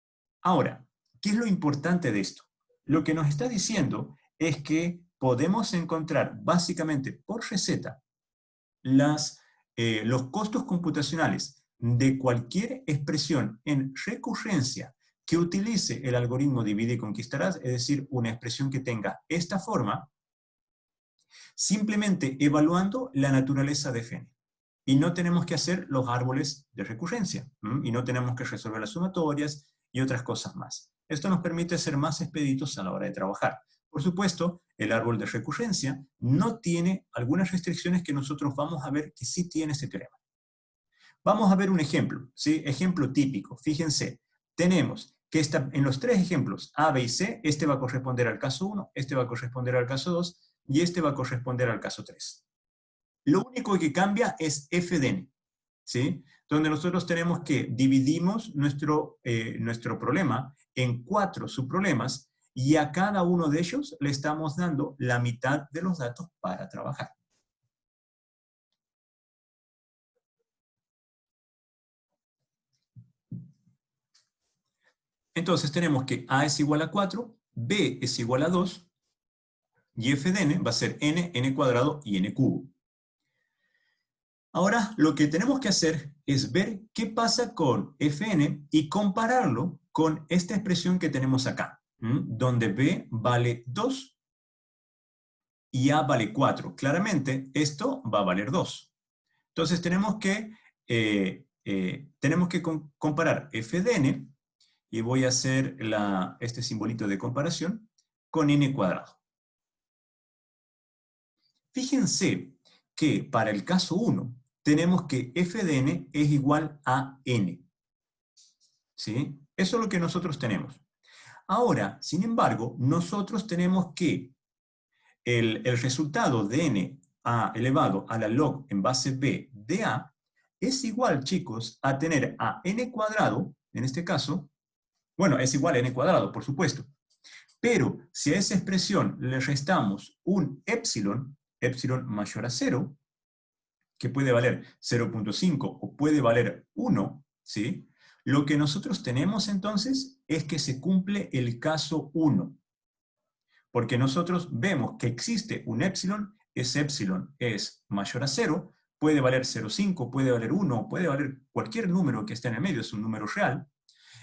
Ahora, ¿qué es lo importante de esto? Lo que nos está diciendo es que podemos encontrar básicamente por receta los costos computacionales de cualquier expresión en recurrencia que utilice el algoritmo divide y conquistarás, es decir, una expresión que tenga esta forma, simplemente evaluando la naturaleza de Fn. Y no tenemos que hacer los árboles de recurrencia, y no tenemos que resolver las sumatorias y otras cosas más. Esto nos permite ser más expeditos a la hora de trabajar. Por supuesto, el árbol de recurrencia no tiene algunas restricciones que nosotros vamos a ver que sí tiene este teorema. Vamos a ver un ejemplo, ¿sí? Ejemplo típico. Fíjense, tenemos que en los 3 ejemplos, A, B y C, este va a corresponder al caso 1, este va a corresponder al caso 2, y este va a corresponder al caso 3. Lo único que cambia es f de n, ¿sí? Donde nosotros tenemos que dividimos nuestro problema en 4 subproblemas, y a cada uno de ellos le estamos dando la mitad de los datos para trabajar. Entonces tenemos que A es igual a 4, B es igual a 2, y f de n va a ser n, n cuadrado y n cubo. Ahora lo que tenemos que hacer es ver qué pasa con fn y compararlo con esta expresión que tenemos acá, donde b vale 2 y a vale 4. Claramente esto va a valer 2. Entonces tenemos que comparar f de n, y voy a hacer este simbolito de comparación, con n cuadrado. Fíjense que para el caso 1 tenemos que f de n es igual a n. ¿Sí? Eso es lo que nosotros tenemos. Ahora, sin embargo, nosotros tenemos que el resultado de n elevado a la log en base b de a es igual, chicos, a tener a n cuadrado, en este caso, bueno, es igual a n cuadrado, por supuesto. Pero si a esa expresión le restamos un epsilon mayor a 0, que puede valer 0.5 o puede valer 1, ¿sí? Lo que nosotros tenemos entonces es que se cumple el caso 1. Porque nosotros vemos que existe un epsilon, ese epsilon es mayor a 0, puede valer 0.5, puede valer 1, puede valer cualquier número que esté en el medio, es un número real.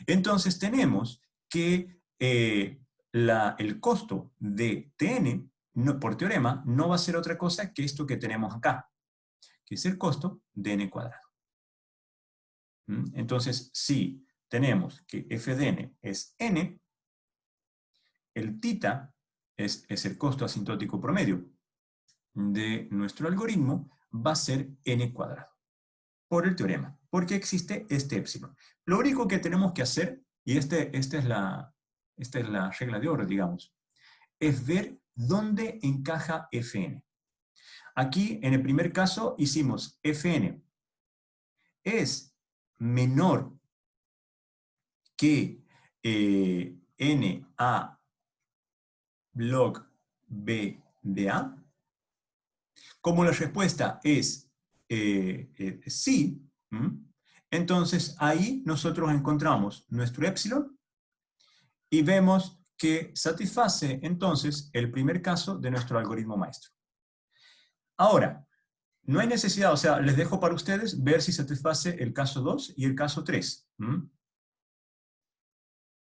Entonces tenemos que el costo de Tn, por teorema, no va a ser otra cosa que esto que tenemos acá, que es el costo de n cuadrado. Entonces, si tenemos que f de n es n, el tita es el costo asintótico promedio de nuestro algoritmo, va a ser n cuadrado. por el teorema, porque existe este épsilon. Lo único que tenemos que hacer, y esta es la regla de oro, digamos, es ver dónde encaja Fn. Aquí, en el primer caso, hicimos Fn es menor que Na log B de A. Como la respuesta es sí, entonces ahí nosotros encontramos nuestro épsilon y vemos que satisface entonces el primer caso de nuestro algoritmo maestro. Ahora, no hay necesidad, o sea, les dejo para ustedes ver si satisface el caso 2 y el caso 3.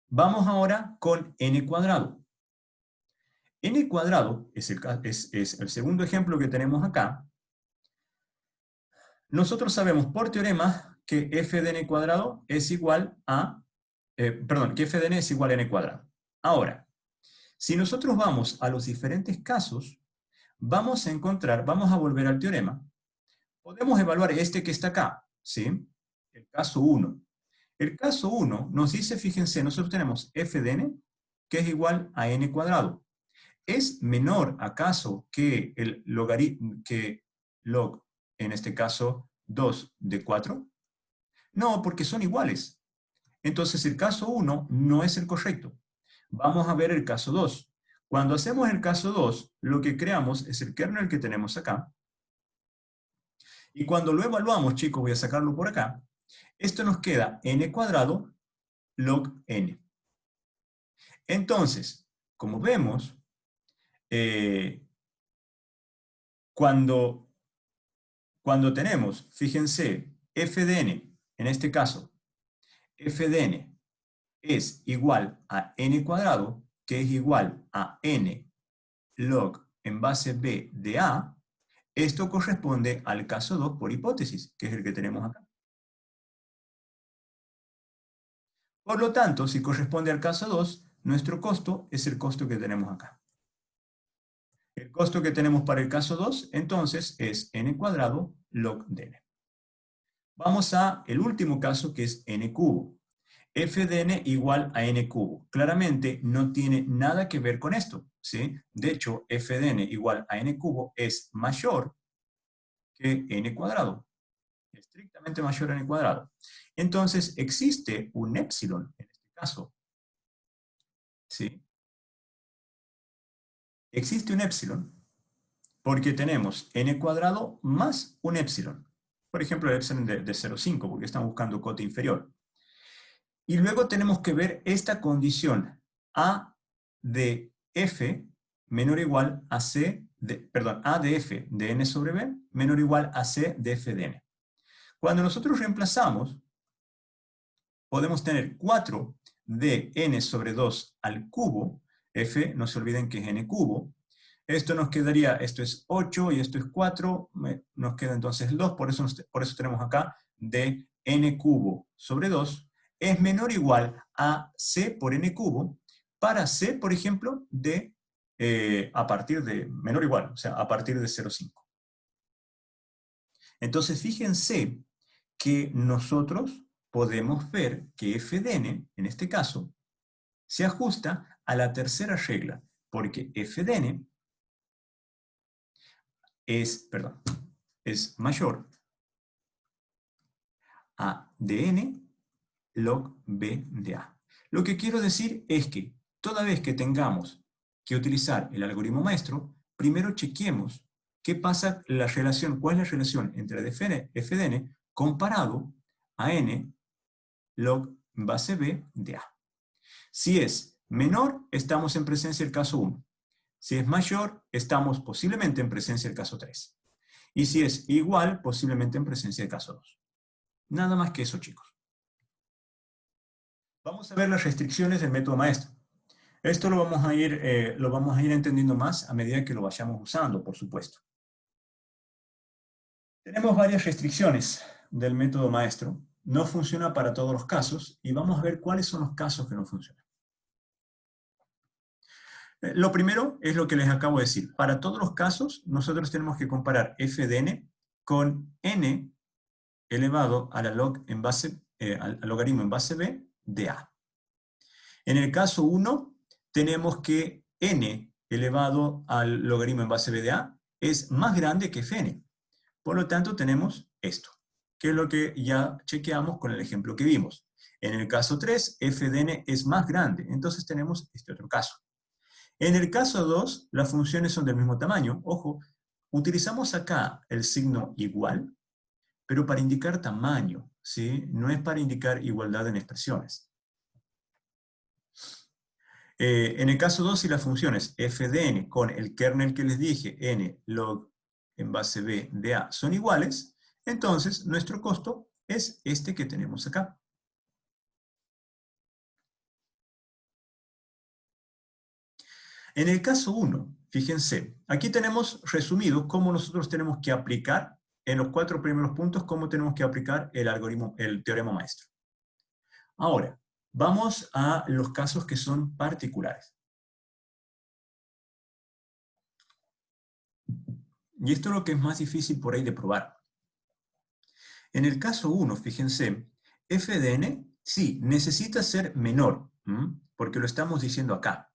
Vamos ahora con n cuadrado. N cuadrado es el segundo ejemplo que tenemos acá. Nosotros sabemos por teorema que f de n cuadrado es igual a, que f de n es igual a n cuadrado. Ahora, si nosotros vamos a los diferentes casos, vamos a volver al teorema. Podemos evaluar este que está acá, ¿sí? El caso 1. El caso 1 nos dice, fíjense, nosotros tenemos f de n, que es igual a n cuadrado. ¿Es menor acaso que el logaritmo, que log, en este caso, 2 de 4? No, porque son iguales. Entonces el caso 1 no es el correcto. Vamos a ver el caso 2. Cuando hacemos el caso 2, lo que creamos es el kernel que tenemos acá. Y cuando lo evaluamos, chicos, voy a sacarlo por acá, esto nos queda n cuadrado log n. Entonces, como vemos, cuando tenemos, fíjense, f de n, en este caso, f de n es igual a n cuadrado, que es igual a n log en base b de a, esto corresponde al caso 2 por hipótesis, que es el que tenemos acá. Por lo tanto, si corresponde al caso 2, nuestro costo es el costo que tenemos acá. El costo que tenemos para el caso 2, entonces, es n cuadrado log de n. Vamos a el último caso, que es n cubo. F de n igual a n cubo. Claramente no tiene nada que ver con esto, ¿sí? De hecho, f de n igual a n cubo es mayor que n cuadrado. Estrictamente mayor a n cuadrado. Entonces, existe un épsilon en este caso. ¿Sí? Existe un épsilon porque tenemos n cuadrado más un épsilon. Por ejemplo, el épsilon de 0,5, porque están buscando cota inferior. Y luego tenemos que ver esta condición a de f menor o igual a c, a de f de n sobre b menor o igual a c de f de n. Cuando nosotros reemplazamos, podemos tener 4 de n sobre 2 al cubo, f, no se olviden que es n cubo. Esto nos quedaría, esto es 8 y esto es 4, nos queda entonces 2, por eso tenemos acá de n cubo sobre 2, es menor o igual a c por n cubo, para c, por ejemplo, a partir de, menor o igual, o sea, a partir de 0,5. Entonces, fíjense que nosotros podemos ver que f de n, en este caso, se ajusta a la tercera regla, porque f de n es mayor a de n log b de a. Lo que quiero decir es que toda vez que tengamos que utilizar el algoritmo maestro, primero chequeemos qué pasa, cuál es la relación entre f de n comparado a n log base b de a. Si es menor, estamos en presencia del caso 1. Si es mayor, estamos posiblemente en presencia del caso 3. Y si es igual, posiblemente en presencia del caso 2. Nada más que eso, chicos. Vamos a ver las restricciones del método maestro. Esto lo vamos a ir entendiendo más a medida que lo vayamos usando, por supuesto. Tenemos varias restricciones del método maestro. No funciona para todos los casos y vamos a ver cuáles son los casos que no funcionan. Lo primero es lo que les acabo de decir. Para todos los casos, nosotros tenemos que comparar f de n con n elevado a la al logaritmo en base b de a. En el caso 1, tenemos que n elevado al logaritmo en base b de a es más grande que fn. Por lo tanto, tenemos esto, que es lo que ya chequeamos con el ejemplo que vimos. En el caso 3, f de n es más grande, entonces tenemos este otro caso. En el caso 2, las funciones son del mismo tamaño. Ojo, utilizamos acá el signo igual, pero para indicar tamaño, ¿sí? No es para indicar igualdad en expresiones. En el caso 2, si las funciones f de n con el kernel que les dije, n log en base b de a, son iguales, entonces nuestro costo es este que tenemos acá. En el caso 1, fíjense, aquí tenemos resumido cómo nosotros tenemos que aplicar, en los 4 primeros puntos, cómo tenemos que aplicar el algoritmo, el teorema maestro. Ahora, vamos a los casos que son particulares. Y esto es lo que es más difícil por ahí de probar. En el caso 1, fíjense, f de n, sí, necesita ser menor, porque lo estamos diciendo acá.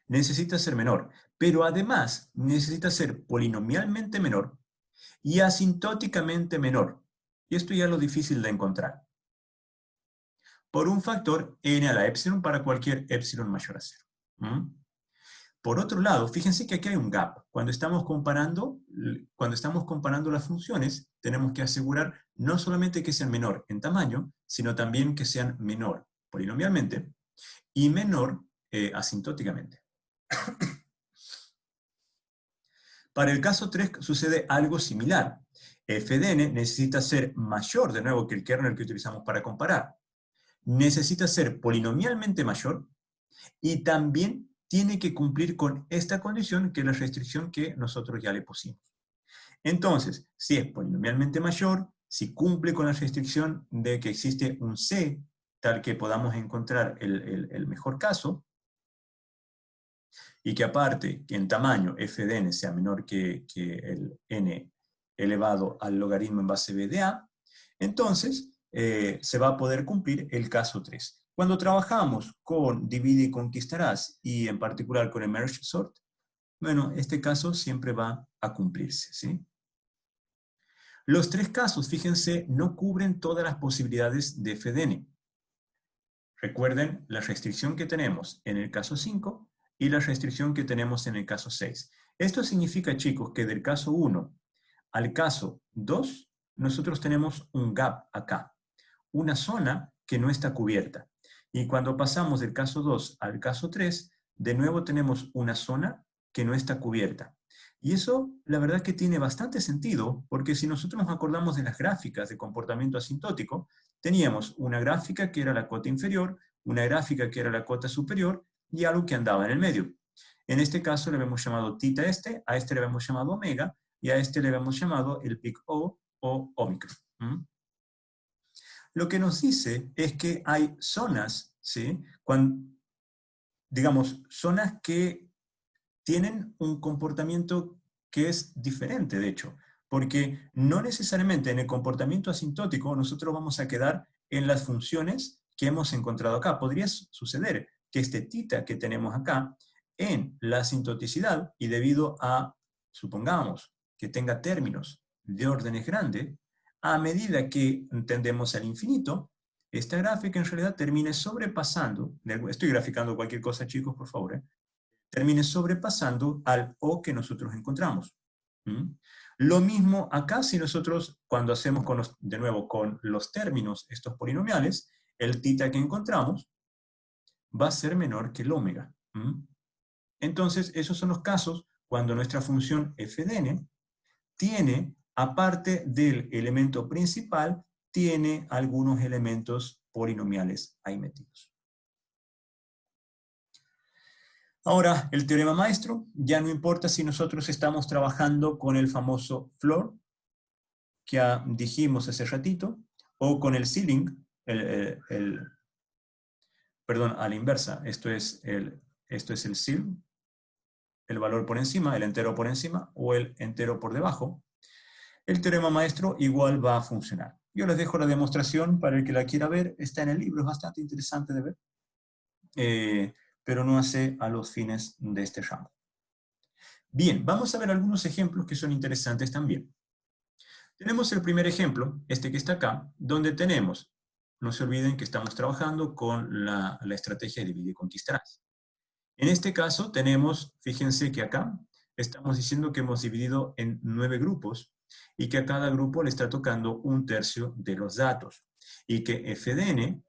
Necesita ser menor, pero además necesita ser polinomialmente menor y asintóticamente menor. Y esto ya es lo difícil de encontrar. Por un factor n a la epsilon para cualquier epsilon mayor a 0. Por otro lado, fíjense que aquí hay un gap. Cuando estamos comparando las funciones, tenemos que asegurar no solamente que sean menor en tamaño, sino también que sean menor polinomialmente y menor asintóticamente. Para el caso 3 sucede algo similar. F de n necesita ser mayor, de nuevo, que el kernel que utilizamos para comparar. Necesita ser polinomialmente mayor y también tiene que cumplir con esta condición, que es la restricción que nosotros ya le pusimos. Entonces, si es polinomialmente mayor, si cumple con la restricción de que existe un C, tal que podamos encontrar el mejor caso, y que aparte, que en tamaño f de n sea menor que el n elevado al logaritmo en base b de a, entonces se va a poder cumplir el caso 3. Cuando trabajamos con divide y conquistarás, y en particular con el merge sort, bueno, este caso siempre va a cumplirse, ¿sí? Los 3 casos, fíjense, no cubren todas las posibilidades de f de n. Recuerden la restricción que tenemos en el caso 5 y la restricción que tenemos en el caso 6. Esto significa, chicos, que del caso 1 al caso 2, nosotros tenemos un gap acá, una zona que no está cubierta. Y cuando pasamos del caso 2 al caso 3, de nuevo tenemos una zona que no está cubierta. Y eso, la verdad que tiene bastante sentido, porque si nosotros nos acordamos de las gráficas de comportamiento asintótico, teníamos una gráfica que era la cota inferior, una gráfica que era la cota superior, y algo que andaba en el medio. En este caso le hemos llamado tita a este le hemos llamado omega, y a este le hemos llamado el pic O o ómicron. Lo que nos dice es que hay zonas, ¿sí? Digamos, zonas que tienen un comportamiento que es diferente, de hecho, porque no necesariamente en el comportamiento asintótico nosotros vamos a quedar en las funciones que hemos encontrado acá. Podría suceder que este tita que tenemos acá, en la asintoticidad, y debido a, supongamos, que tenga términos de órdenes grandes, a medida que tendemos al infinito, esta gráfica en realidad termine sobrepasando, estoy graficando cualquier cosa, chicos, por favor, termine sobrepasando al O que nosotros encontramos. Lo mismo acá si nosotros, cuando hacemos de nuevo con los términos, estos polinomiales, el tita que encontramos va a ser menor que el omega. Entonces, esos son los casos cuando nuestra función f de n tiene, aparte del elemento principal, tiene algunos elementos polinomiales ahí metidos. Ahora, el teorema maestro, ya no importa si nosotros estamos trabajando con el famoso floor, que dijimos hace ratito, o con el ceiling, perdón, a la inversa, esto es el ceiling, el valor por encima, el entero por encima, o el entero por debajo. el teorema maestro igual va a funcionar. Yo les dejo la demostración para el que la quiera ver, está en el libro, es bastante interesante de ver, pero no hace a los fines de este ramo. Bien, vamos a ver algunos ejemplos que son interesantes también. Tenemos el primer ejemplo, este que está acá, donde tenemos, no se olviden que estamos trabajando con la estrategia de divide y conquistarás. En este caso tenemos, fíjense que acá estamos diciendo que hemos dividido en 9 grupos y que a cada grupo le está tocando 1/3 de los datos y que f de n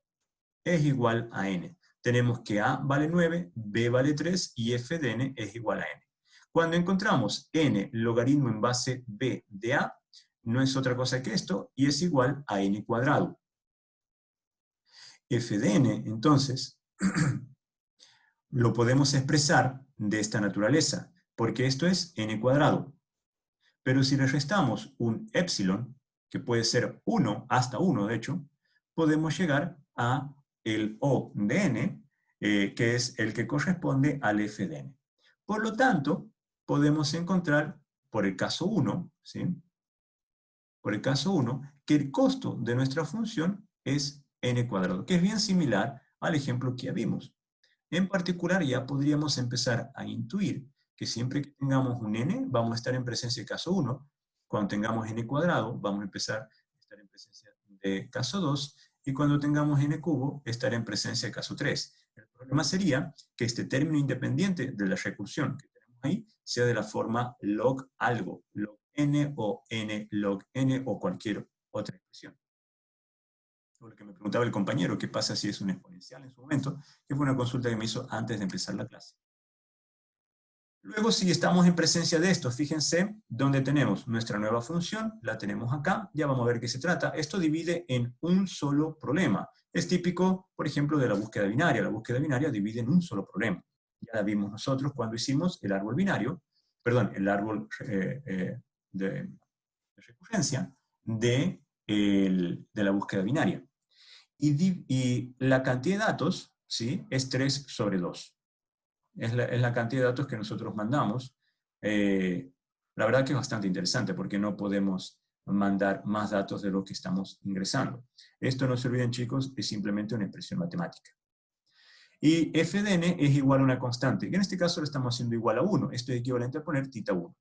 es igual a n. Tenemos que a vale 9, b vale 3 y f de n es igual a n. Cuando encontramos n logaritmo en base b de a, no es otra cosa que esto y es igual a n cuadrado. F de n, entonces, lo podemos expresar de esta naturaleza, porque esto es n cuadrado. Pero si le restamos un épsilon, que puede ser 1 hasta 1 de hecho, podemos llegar a el O de n, que es el que corresponde al f de n. Por lo tanto, podemos encontrar, por el caso 1, ¿sí? Por el caso 1, que el costo de nuestra función es n cuadrado, que es bien similar al ejemplo que ya vimos. En particular, ya podríamos empezar a intuir que siempre que tengamos un n, vamos a estar en presencia de caso 1. Cuando tengamos n cuadrado, vamos a empezar a estar en presencia de caso 2. Y cuando tengamos n cubo, estar en presencia de caso 3. El problema sería que este término independiente de la recursión que tenemos ahí sea de la forma log algo, log n o n log n o cualquier otra expresión. Lo que me preguntaba el compañero, ¿qué pasa si es un exponencial en su momento? Que fue una consulta que me hizo antes de empezar la clase. Luego, si estamos en presencia de esto, fíjense donde tenemos nuestra nueva función, la tenemos acá, ya vamos a ver qué se trata. Esto divide en un solo problema. Es típico, por ejemplo, de la búsqueda binaria. La búsqueda binaria divide en un solo problema. Ya la vimos nosotros cuando hicimos el árbol binario, perdón, el árbol de recurrencia de la búsqueda binaria. Y la cantidad de datos, ¿sí?, es 3 sobre 2. Es la cantidad de datos que nosotros mandamos. La verdad que es bastante interesante porque no podemos mandar más datos de lo que estamos ingresando. Esto, no se olviden, chicos, es simplemente una expresión matemática. Y f de n es igual a una constante, que en este caso lo estamos haciendo igual a 1. Esto es equivalente a poner tita 1.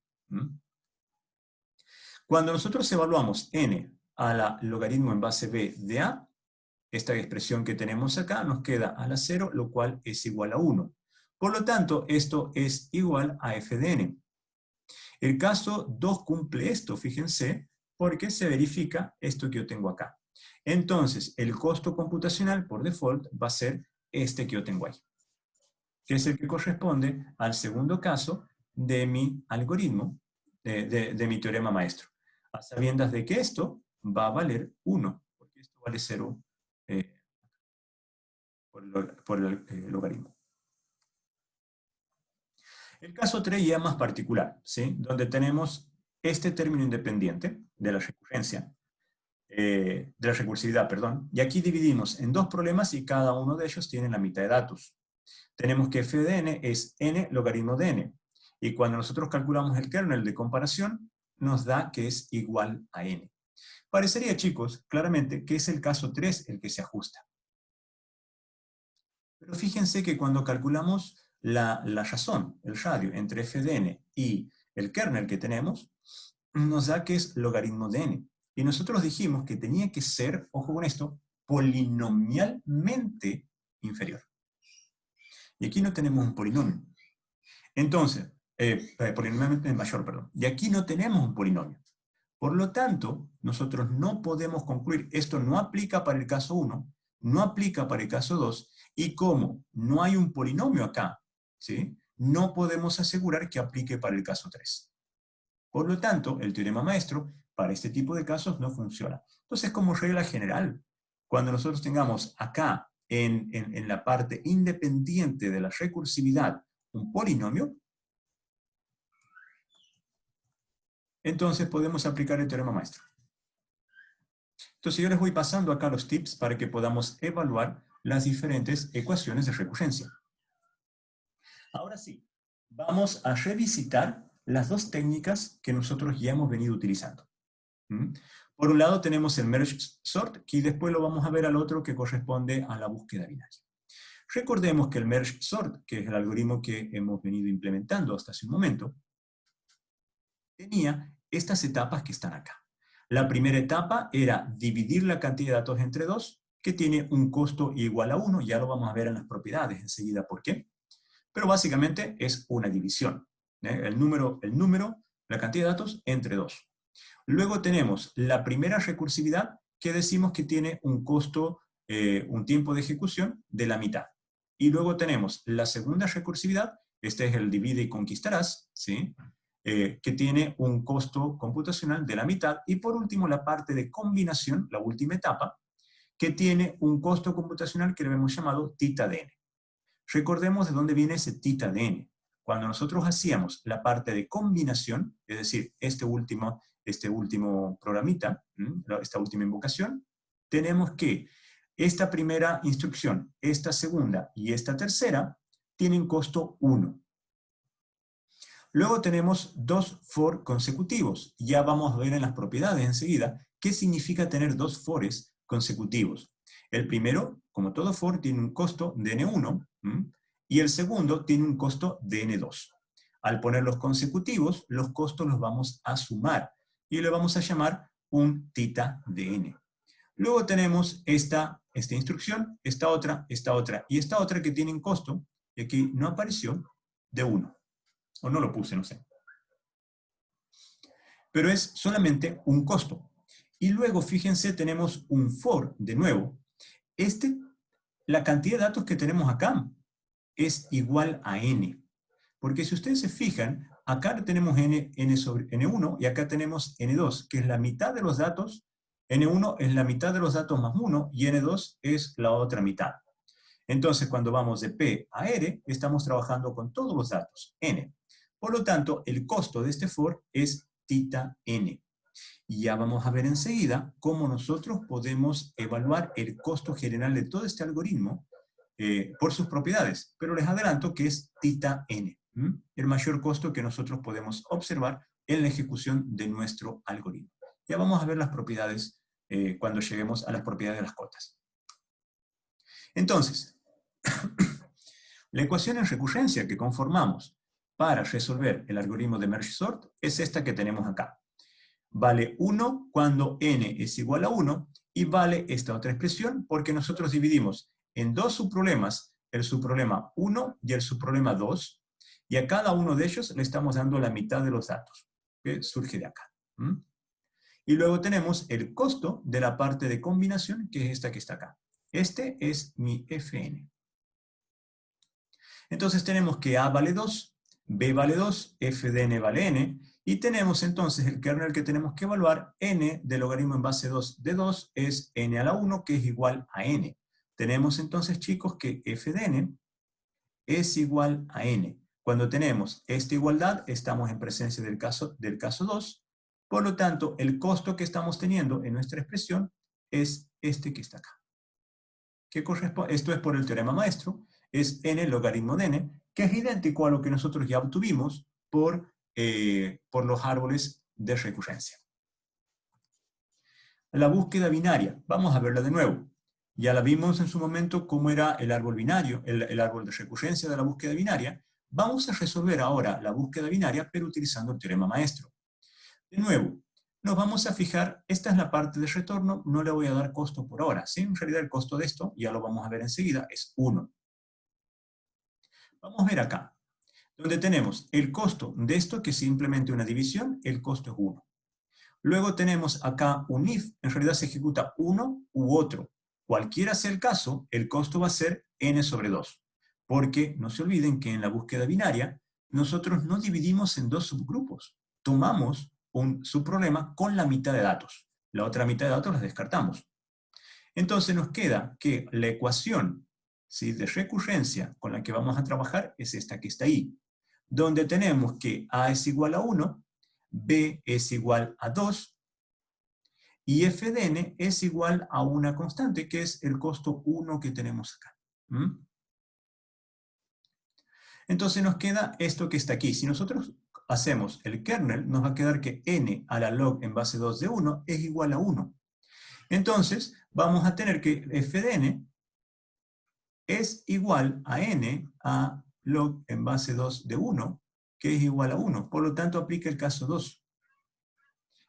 Cuando nosotros evaluamos n a la logaritmo en base b de a, esta expresión que tenemos acá nos queda a la 0, lo cual es igual a 1. Por lo tanto, esto es igual a f de n. El caso 2 cumple esto, fíjense, porque se verifica esto que yo tengo acá. Entonces, el costo computacional por default va a ser este que yo tengo ahí, que es el que corresponde al segundo caso de mi algoritmo, de mi teorema maestro. A sabiendas de que esto va a valer 1, porque esto vale 0 por el logaritmo. El caso 3 ya es más particular, ¿sí?, donde tenemos este término independiente de la recurrencia, de la recursividad, perdón, y aquí dividimos en 2 problemas y cada uno de ellos tiene la mitad de datos. Tenemos que f de n es n logaritmo de n, y cuando nosotros calculamos el kernel de comparación, nos da que es igual a n. Parecería, chicos, claramente que es el caso 3 el que se ajusta. Pero fíjense que cuando calculamos la razón, el radio, entre f de n y el kernel que tenemos, nos da que es logaritmo de n. Y nosotros dijimos que tenía que ser, ojo con esto, polinomialmente inferior. Y aquí no tenemos un polinomio. Entonces, polinomialmente mayor, perdón. Y aquí no tenemos un polinomio. Por lo tanto, nosotros no podemos concluir, esto no aplica para el caso 1, no aplica para el caso 2, y como no hay un polinomio acá, ¿sí?, no podemos asegurar que aplique para el caso 3. Por lo tanto, el teorema maestro para este tipo de casos no funciona. Entonces, como regla general, cuando nosotros tengamos acá, en la parte independiente de la recursividad, un polinomio, entonces podemos aplicar el teorema maestro. Entonces yo les voy pasando acá los tips para que podamos evaluar las diferentes ecuaciones de recurrencia. Ahora sí, vamos a revisitar las 2 técnicas que nosotros ya hemos venido utilizando. ¿Mm? Por un lado tenemos el merge sort, y después lo vamos a ver al otro que corresponde a la búsqueda binaria. Recordemos que el merge sort, que es el algoritmo que hemos venido implementando hasta hace un momento, tenía estas etapas que están acá. La primera etapa era dividir la cantidad de datos entre 2, que tiene un costo igual a 1, ya lo vamos a ver en las propiedades enseguida por qué. Pero básicamente es una división. El número, la cantidad de datos entre 2. Luego tenemos la primera recursividad, que decimos que tiene un costo, un tiempo de ejecución de la mitad. Y luego tenemos la segunda recursividad, este es el divide y conquistarás, ¿sí? Que tiene un costo computacional de la mitad. Y por último, la parte de combinación, la última etapa, que tiene un costo computacional que le hemos llamado tita de n. Recordemos de dónde viene ese tita de n. Cuando nosotros hacíamos la parte de combinación, es decir, este último programita, esta última invocación, tenemos que esta primera instrucción, esta segunda y esta tercera tienen costo 1. Luego tenemos 2 for consecutivos. Ya vamos a ver en las propiedades enseguida qué significa tener 2 fores consecutivos. El primero, como todo for, tiene un costo de n1, y el segundo tiene un costo de n2. Al ponerlos consecutivos, los costos los vamos a sumar, y le vamos a llamar un tita de n. Luego tenemos esta instrucción, esta otra, y esta otra que tienen costo, y aquí no apareció, de 1. O no lo puse, no sé. Pero es solamente un costo. Y luego, fíjense, tenemos un for, de nuevo. La cantidad de datos que tenemos acá es igual a n. Porque si ustedes se fijan, acá tenemos n sobre n1 y acá tenemos n2, que es la mitad de los datos. n1 es la mitad de los datos más 1 y n2 es la otra mitad. Entonces, cuando vamos de P a R, estamos trabajando con todos los datos, n. Por lo tanto, el costo de este for es tita n. Y ya vamos a ver enseguida cómo nosotros podemos evaluar el costo general de todo este algoritmo por sus propiedades. Pero les adelanto que es tita n, el mayor costo que nosotros podemos observar en la ejecución de nuestro algoritmo. Ya vamos a ver las propiedades cuando lleguemos a las propiedades de las cotas. Entonces, la ecuación en recurrencia que conformamos para resolver el algoritmo de merge sort es esta que tenemos acá. Vale 1 cuando n es igual a 1 y vale esta otra expresión porque nosotros dividimos en dos subproblemas, el subproblema 1 y el subproblema 2, y a cada uno de ellos le estamos dando la mitad de los datos, que surge de acá. Y luego tenemos el costo de la parte de combinación, que es esta que está acá. Este es mi Fn. Entonces tenemos que A vale 2, B vale 2, f de n vale n, y tenemos entonces el kernel que tenemos que evaluar, n del logaritmo en base 2 de 2 es n a la 1, que es igual a n. Tenemos entonces, chicos, que f de n es igual a n. Cuando tenemos esta igualdad, estamos en presencia del caso 2, por lo tanto, el costo que estamos teniendo en nuestra expresión es este que está acá. Esto es por el teorema maestro, es n logaritmo de n, que es idéntico a lo que nosotros ya obtuvimos por los árboles de recurrencia. La búsqueda binaria, vamos a verla de nuevo. Ya la vimos en su momento cómo era el árbol binario, el árbol de recurrencia de la búsqueda binaria. Vamos a resolver ahora la búsqueda binaria, pero utilizando el teorema maestro. De nuevo, nos vamos a fijar, esta es la parte de retorno, no le voy a dar costo por ahora, ¿sí? En realidad el costo de esto, ya lo vamos a ver enseguida, es 1. Vamos a ver acá, donde tenemos el costo de esto, que es simplemente una división, el costo es 1. Luego tenemos acá un if, en realidad se ejecuta uno u otro. Cualquiera sea el caso, el costo va a ser n sobre 2. Porque no se olviden que en la búsqueda binaria, nosotros no dividimos en dos subgrupos. Tomamos un subproblema con la mitad de datos. La otra mitad de datos las descartamos. Entonces nos queda que la ecuación, ¿sí?, de recurrencia con la que vamos a trabajar es esta que está ahí. Donde tenemos que A es igual a 1, B es igual a 2, y f de n es igual a una constante, que es el costo 1 que tenemos acá. Entonces nos queda esto que está aquí. Si nosotros hacemos el kernel, nos va a quedar que n a la log en base 2 de 1 es igual a 1. Entonces, vamos a tener que f de n es igual a n a log en base 2 de 1, que es igual a 1. Por lo tanto, aplica el caso 2.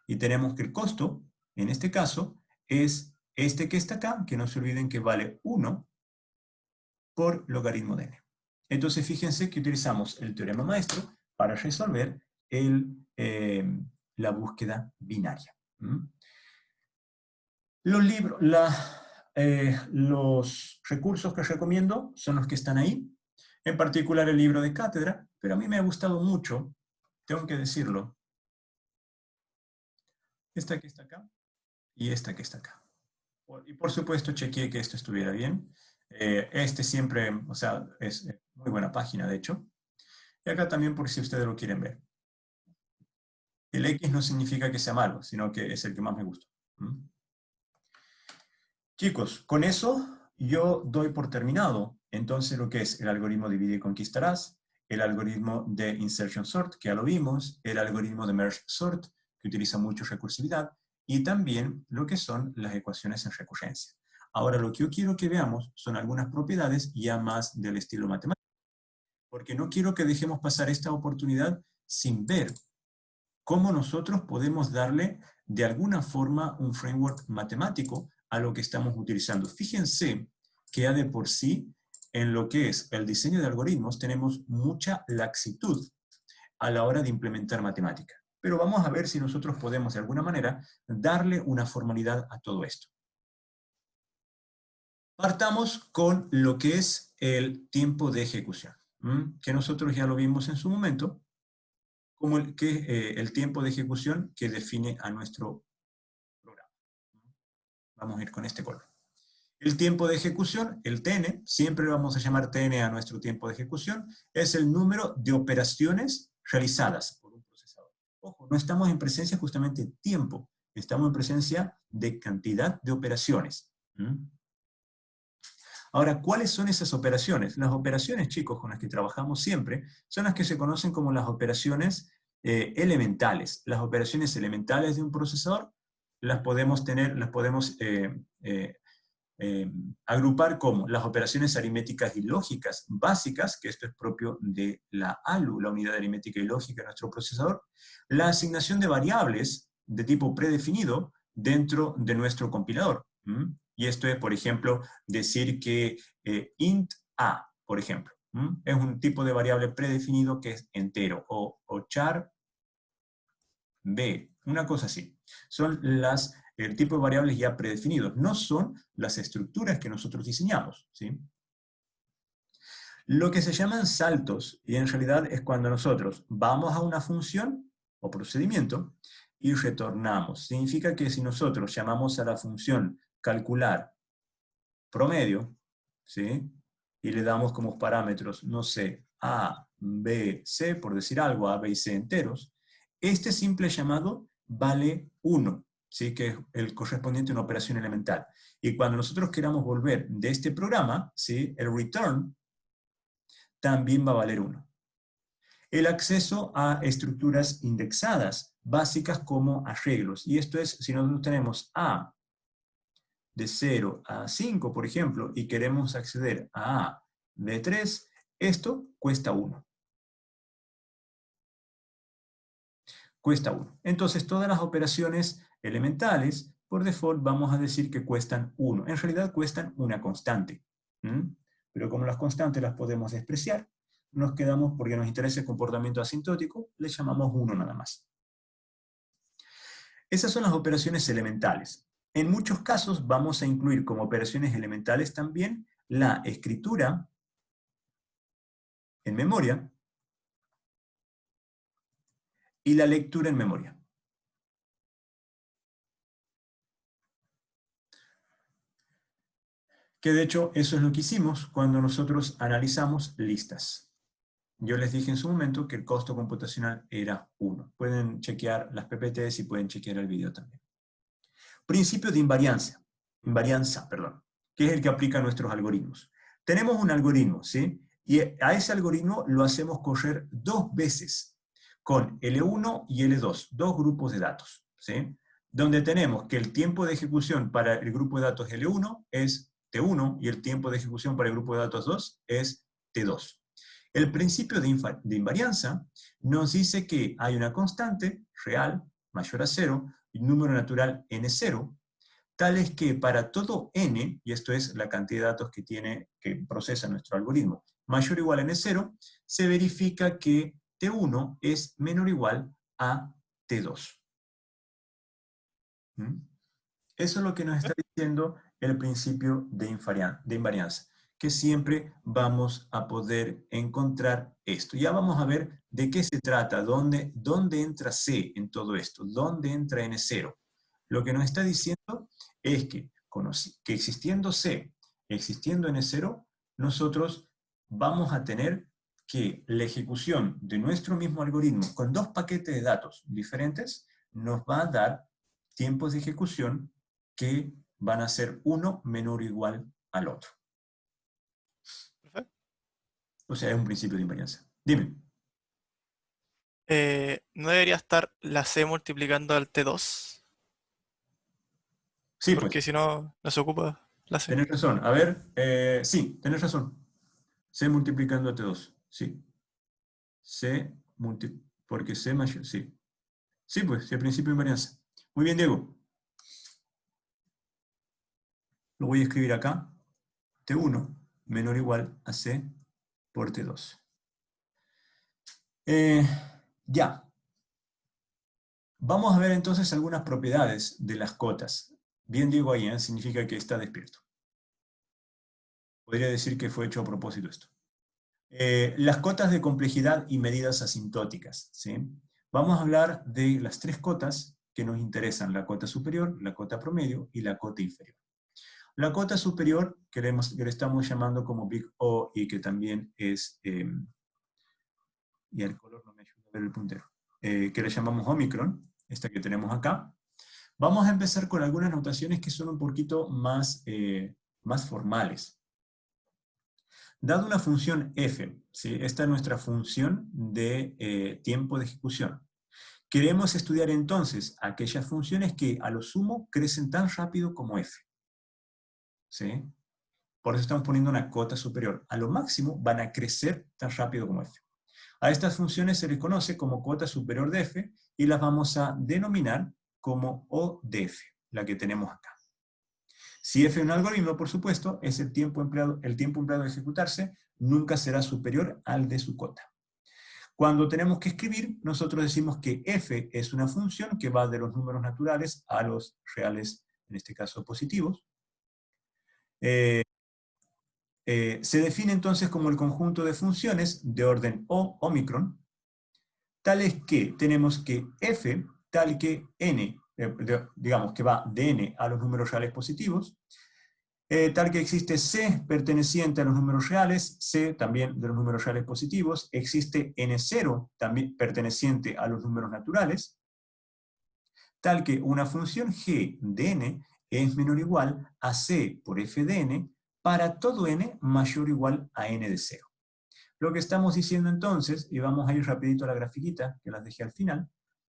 Y tenemos que el costo, en este caso, es este que está acá, que no se olviden que vale 1 por logaritmo de n. Entonces, fíjense que utilizamos el teorema maestro para resolver la búsqueda binaria. Los recursos que recomiendo son los que están ahí, en particular el libro de cátedra, pero a mí me ha gustado mucho, tengo que decirlo, esta que está acá y esta que está acá. Y por supuesto chequeé que esto estuviera bien. Este siempre, o sea, es muy buena página de hecho. Y acá también por si ustedes lo quieren ver. El X no significa que sea malo, sino que es el que más me gusta. Chicos, con eso yo doy por terminado entonces lo que es el algoritmo divide y conquistarás, el algoritmo de insertion sort, que ya lo vimos, el algoritmo de merge sort, que utiliza mucho recursividad, y también lo que son las ecuaciones en recurrencia. Ahora lo que yo quiero que veamos son algunas propiedades ya más del estilo matemático, porque no quiero que dejemos pasar esta oportunidad sin ver cómo nosotros podemos darle de alguna forma un framework matemático a lo que estamos utilizando. Fíjense que ya de por sí, en lo que es el diseño de algoritmos, tenemos mucha laxitud a la hora de implementar matemática. Pero vamos a ver si nosotros podemos de alguna manera darle una formalidad a todo esto. Partamos con lo que es el tiempo de ejecución, que nosotros ya lo vimos en su momento, como el tiempo de ejecución que define a nuestro programa. Vamos a ir con este color. El tiempo de ejecución, el TN, siempre vamos a llamar TN a nuestro tiempo de ejecución, es el número de operaciones realizadas por un procesador. Ojo, no estamos en presencia justamente de tiempo, estamos en presencia de cantidad de operaciones. Ahora, ¿cuáles son esas operaciones? Las operaciones, chicos, con las que trabajamos siempre, son las que se conocen como las operaciones elementales. Las operaciones elementales de un procesador las podemos agrupar como las operaciones aritméticas y lógicas básicas, que esto es propio de la ALU, la unidad aritmética y lógica de nuestro procesador, la asignación de variables de tipo predefinido dentro de nuestro compilador. Y esto es, por ejemplo, decir que int a, por ejemplo, es un tipo de variable predefinido que es entero, o char b, una cosa así. Son el tipo de variables ya predefinidos, no son las estructuras que nosotros diseñamos, ¿sí? Lo que se llaman saltos, y en realidad es cuando nosotros vamos a una función o procedimiento y retornamos. Significa que si nosotros llamamos a la función calcular promedio, ¿sí? Y le damos como parámetros, no sé, A, B, C, por decir algo, A, B y C enteros, este simple llamado vale 1, ¿sí? Que es el correspondiente a una operación elemental. Y cuando nosotros queramos volver de este programa, ¿sí? El return también va a valer 1. El acceso a estructuras indexadas, básicas como arreglos. Y esto es, si nosotros tenemos A de 0 a 5, por ejemplo, y queremos acceder a A de 3, esto cuesta 1. Cuesta 1. Entonces, todas las operaciones elementales, por default, vamos a decir que cuestan 1. En realidad, cuestan una constante. Pero como las constantes las podemos despreciar, nos quedamos, porque nos interesa el comportamiento asintótico, le llamamos 1 nada más. Esas son las operaciones elementales. En muchos casos vamos a incluir como operaciones elementales también la escritura en memoria y la lectura en memoria. Que de hecho eso es lo que hicimos cuando nosotros analizamos listas. Yo les dije en su momento que el costo computacional era 1. Pueden chequear las PPTs y pueden chequear el video también. Principio de invarianza, que es el que aplica a nuestros algoritmos. Tenemos un algoritmo, ¿sí? Y a ese algoritmo lo hacemos correr 2 veces. con L1 y L2, dos grupos de datos, ¿sí? Donde tenemos que el tiempo de ejecución para el grupo de datos L1 es T1 y el tiempo de ejecución para el grupo de datos 2 es T2. El principio de invarianza nos dice que hay una constante real mayor a 0 y un número natural n0, tal es que para todo n, y esto es la cantidad de datos que procesa nuestro algoritmo, mayor o igual a n0, se verifica que T1 es menor o igual a T2. ¿Mm? Eso es lo que nos está diciendo el principio de invarianza, que siempre vamos a poder encontrar esto. Ya vamos a ver de qué se trata, dónde entra C en todo esto, dónde entra N0. Lo que nos está diciendo es que existiendo C, existiendo N0, nosotros vamos a tener que la ejecución de nuestro mismo algoritmo con dos paquetes de datos diferentes nos va a dar tiempos de ejecución que van a ser uno menor o igual al otro. Perfecto. O sea, es un principio de invarianza. Dime. ¿No debería estar la C multiplicando al T2? Sí, Porque pues, si no, no se ocupa la C. tenés razón. A ver, sí, tenés razón. C multiplicando a T2, sí. Porque C mayor, sí. Sí, pues, sí, el principio de invarianza. Muy bien, Diego. Lo voy a escribir acá. T1 menor o igual a C por T2. Ya. Vamos a ver entonces algunas propiedades de las cotas. Bien digo ahí, significa que está despierto. Podría decir que fue hecho a propósito esto. Las cotas de complejidad y medidas asintóticas, ¿sí? Vamos a hablar de las tres cotas que nos interesan, la cota superior, la cota promedio y la cota inferior. La cota superior, que le estamos llamando como Big O y que también es, y el color no me ayuda a ver el puntero, que le llamamos Omicron, esta que tenemos acá. Vamos a empezar con algunas notaciones que son un poquito más formales. Dado una función f, ¿sí? Esta es nuestra función de tiempo de ejecución. Queremos estudiar entonces aquellas funciones que a lo sumo crecen tan rápido como f. ¿Sí? Por eso estamos poniendo una cota superior. A lo máximo van a crecer tan rápido como f. A estas funciones se les conoce como cota superior de f y las vamos a denominar como O de f, la que tenemos acá. Si f es un algoritmo, por supuesto, es el tiempo empleado de ejecutarse nunca será superior al de su cota. Cuando tenemos que escribir, nosotros decimos que f es una función que va de los números naturales a los reales, en este caso positivos. Se define entonces como el conjunto de funciones de orden O, Omicron, tales que tenemos que f, tal que n, digamos que va de n a los números reales positivos, tal que existe C perteneciente a los números reales, C también de los números reales positivos, existe N0 también perteneciente a los números naturales, tal que una función g de n es menor o igual a C por f de n para todo n mayor o igual a n de 0. Lo que estamos diciendo entonces, y vamos a ir rapidito a la grafiquita, que las dejé al final,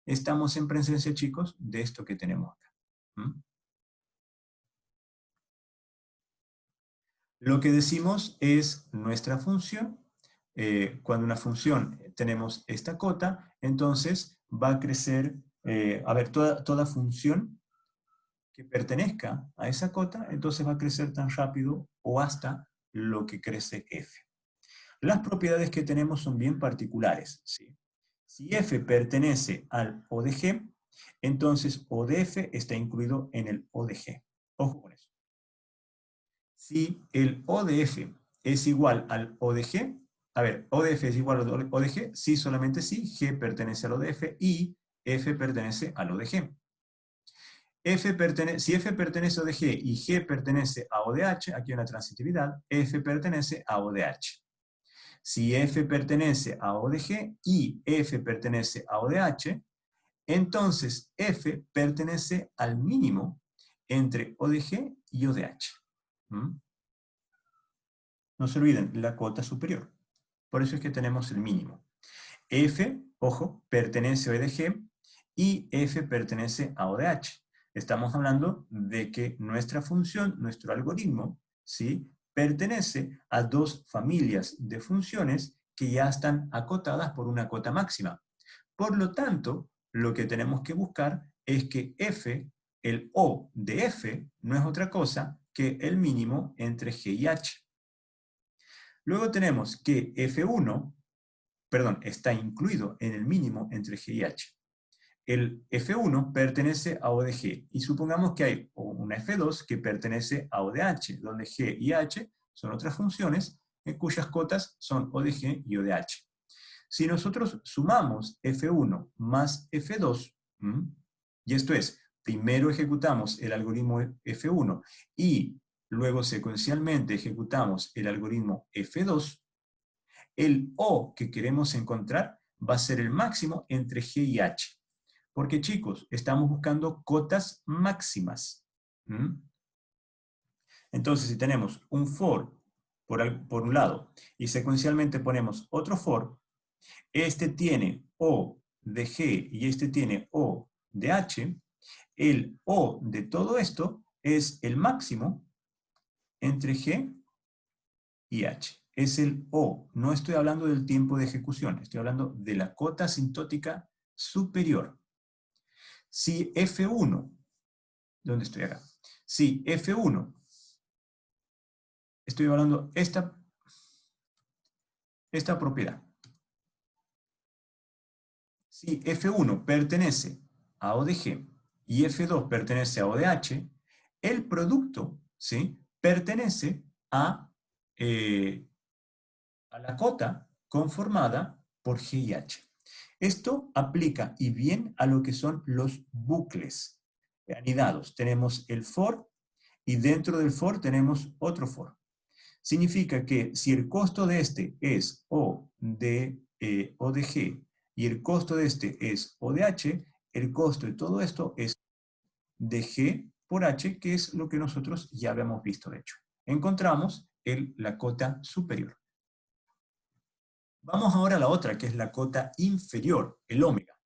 estamos en presencia, chicos, de esto que tenemos acá. ¿Mm? Lo que decimos es nuestra función. Cuando una función tenemos esta cota, entonces va a crecer, toda función que pertenezca a esa cota, entonces va a crecer tan rápido o hasta lo que crece f. Las propiedades que tenemos son bien particulares, ¿sí? Si f pertenece al O de g, entonces O de f está incluido en el O de g. Ojo con eso. Si el O de f es igual al O de g, O de f es igual al O de g, sí, solamente si g pertenece al O de f y f pertenece al O de g. Si f pertenece a O de g y g pertenece a O de h, aquí hay una transitividad, f pertenece a O de h. Si f pertenece a O de g y f pertenece a O de h, entonces f pertenece al mínimo entre O de g y O de h. ¿Mm? No se olviden, la cota superior. Por eso es que tenemos el mínimo. F, ojo, pertenece a O de G y F pertenece a O de H. Estamos hablando de que nuestra función, nuestro algoritmo, ¿sí?, pertenece a dos familias de funciones que ya están acotadas por una cota máxima. Por lo tanto, lo que tenemos que buscar es que F, el O de F, no es otra cosa que el mínimo entre G y H. Luego tenemos que F1, perdón, está incluido en el mínimo entre G y H. El F1 pertenece a O de G y supongamos que hay una F2 que pertenece a O de H, donde G y H son otras funciones en cuyas cotas son O de G y O de H. Si nosotros sumamos F1 más F2, y esto es, primero ejecutamos el algoritmo F1 y luego secuencialmente ejecutamos el algoritmo F2, el O que queremos encontrar va a ser el máximo entre G y H. Porque chicos, estamos buscando cotas máximas. Entonces, si tenemos un for por un lado y secuencialmente ponemos otro for, este tiene O de G y este tiene O de H, el O de todo esto es el máximo entre G y H. Es el O. No estoy hablando del tiempo de ejecución, estoy hablando de la cota asintótica superior. Si F1, ¿dónde estoy acá? Si F1, estoy hablando esta propiedad. Si F1 pertenece a O de G y F2 pertenece a O de H, el producto, ¿sí?, pertenece a la cota conformada por G y H. Esto aplica y bien a lo que son los bucles anidados. Tenemos el for y dentro del for tenemos otro for. Significa que si el costo de este es O de G y el costo de este es O de H, el costo de todo esto es de G por H, que es lo que nosotros ya habíamos visto de hecho. Encontramos la cota superior. Vamos ahora a la otra, que es la cota inferior, el ómega.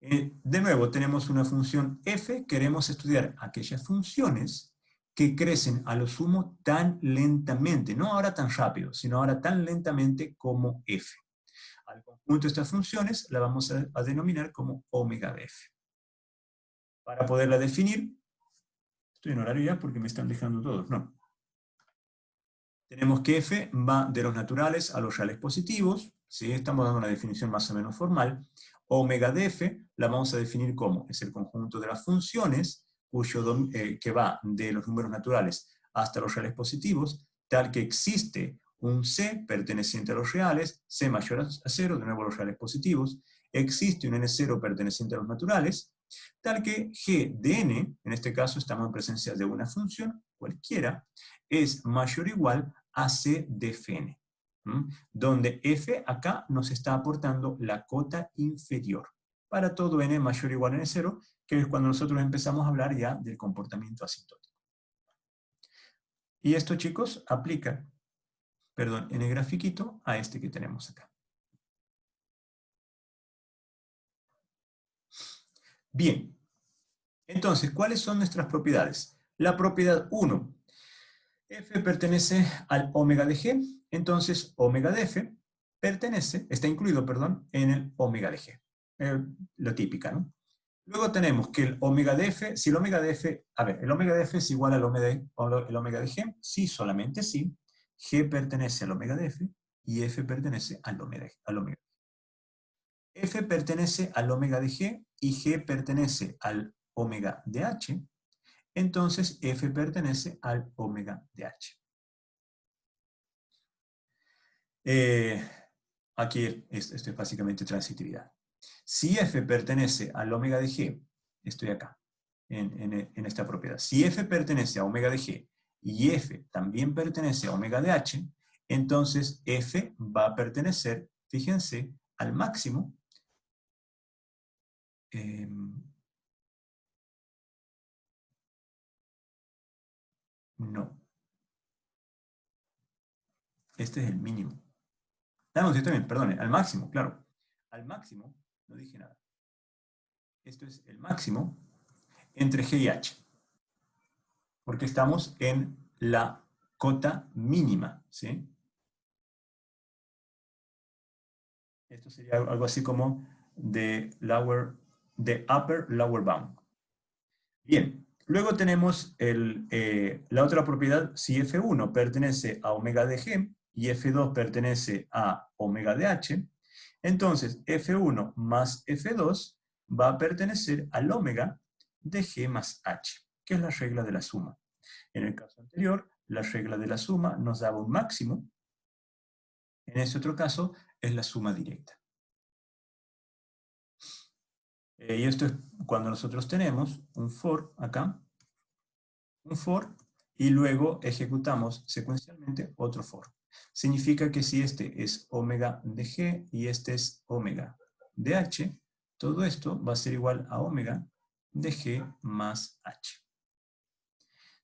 De nuevo, tenemos una función f, queremos estudiar aquellas funciones que crecen a lo sumo tan lentamente, no ahora tan rápido, sino ahora tan lentamente como f. Al conjunto de estas funciones la vamos a denominar como omega de f. Para poderla definir, estoy en horario ya porque me están dejando todos, no. Tenemos que f va de los naturales a los reales positivos, ¿sí? Estamos dando una definición más o menos formal. Omega de f la vamos a definir como es el conjunto de las funciones que va de los números naturales hasta los reales positivos, tal que existe un c perteneciente a los reales, c mayor a 0, de nuevo los reales positivos, existe un n0 perteneciente a los naturales, tal que g de n, en este caso estamos en presencia de una función cualquiera, es mayor o igual a c de Fn, donde f acá nos está aportando la cota inferior para todo n mayor o igual a n0, que es cuando nosotros empezamos a hablar ya del comportamiento asintótico. Y esto, chicos, aplica, perdón, en el grafiquito a este que tenemos acá. Bien, entonces, ¿cuáles son nuestras propiedades? La propiedad 1. F pertenece al omega de G, entonces omega de F está incluido, perdón, en el omega de G. La típica, ¿no? Luego tenemos que el omega de F, si el omega de F, a ver, el omega de F es igual al omega de G, sí, solamente sí, G pertenece al omega de F y F pertenece al omega de G. F pertenece al omega de G y G pertenece al omega de H, entonces F pertenece al omega de H. Aquí esto es básicamente transitividad. Si F pertenece al omega de G, estoy acá, en esta propiedad. Si F pertenece a omega de G y F también pertenece a omega de H, entonces F va a pertenecer, fíjense, al máximo. No. Este es el mínimo. Ah, no, sí, también, perdone, al máximo, claro. Al máximo, no dije nada. Esto es el máximo entre G y H. Porque estamos en la cota mínima, ¿sí? Esto sería algo así como the upper lower bound. Bien, luego tenemos la otra propiedad, si F1 pertenece a omega de G y F2 pertenece a omega de H, entonces F1 más F2 va a pertenecer al omega de G más H, que es la regla de la suma. En el caso anterior, la regla de la suma nos daba un máximo. En este otro caso, es la suma directa. Y esto es cuando nosotros tenemos un for acá, un for, y luego ejecutamos secuencialmente otro for. Significa que si este es omega de G y este es omega de H, todo esto va a ser igual a omega de G más H.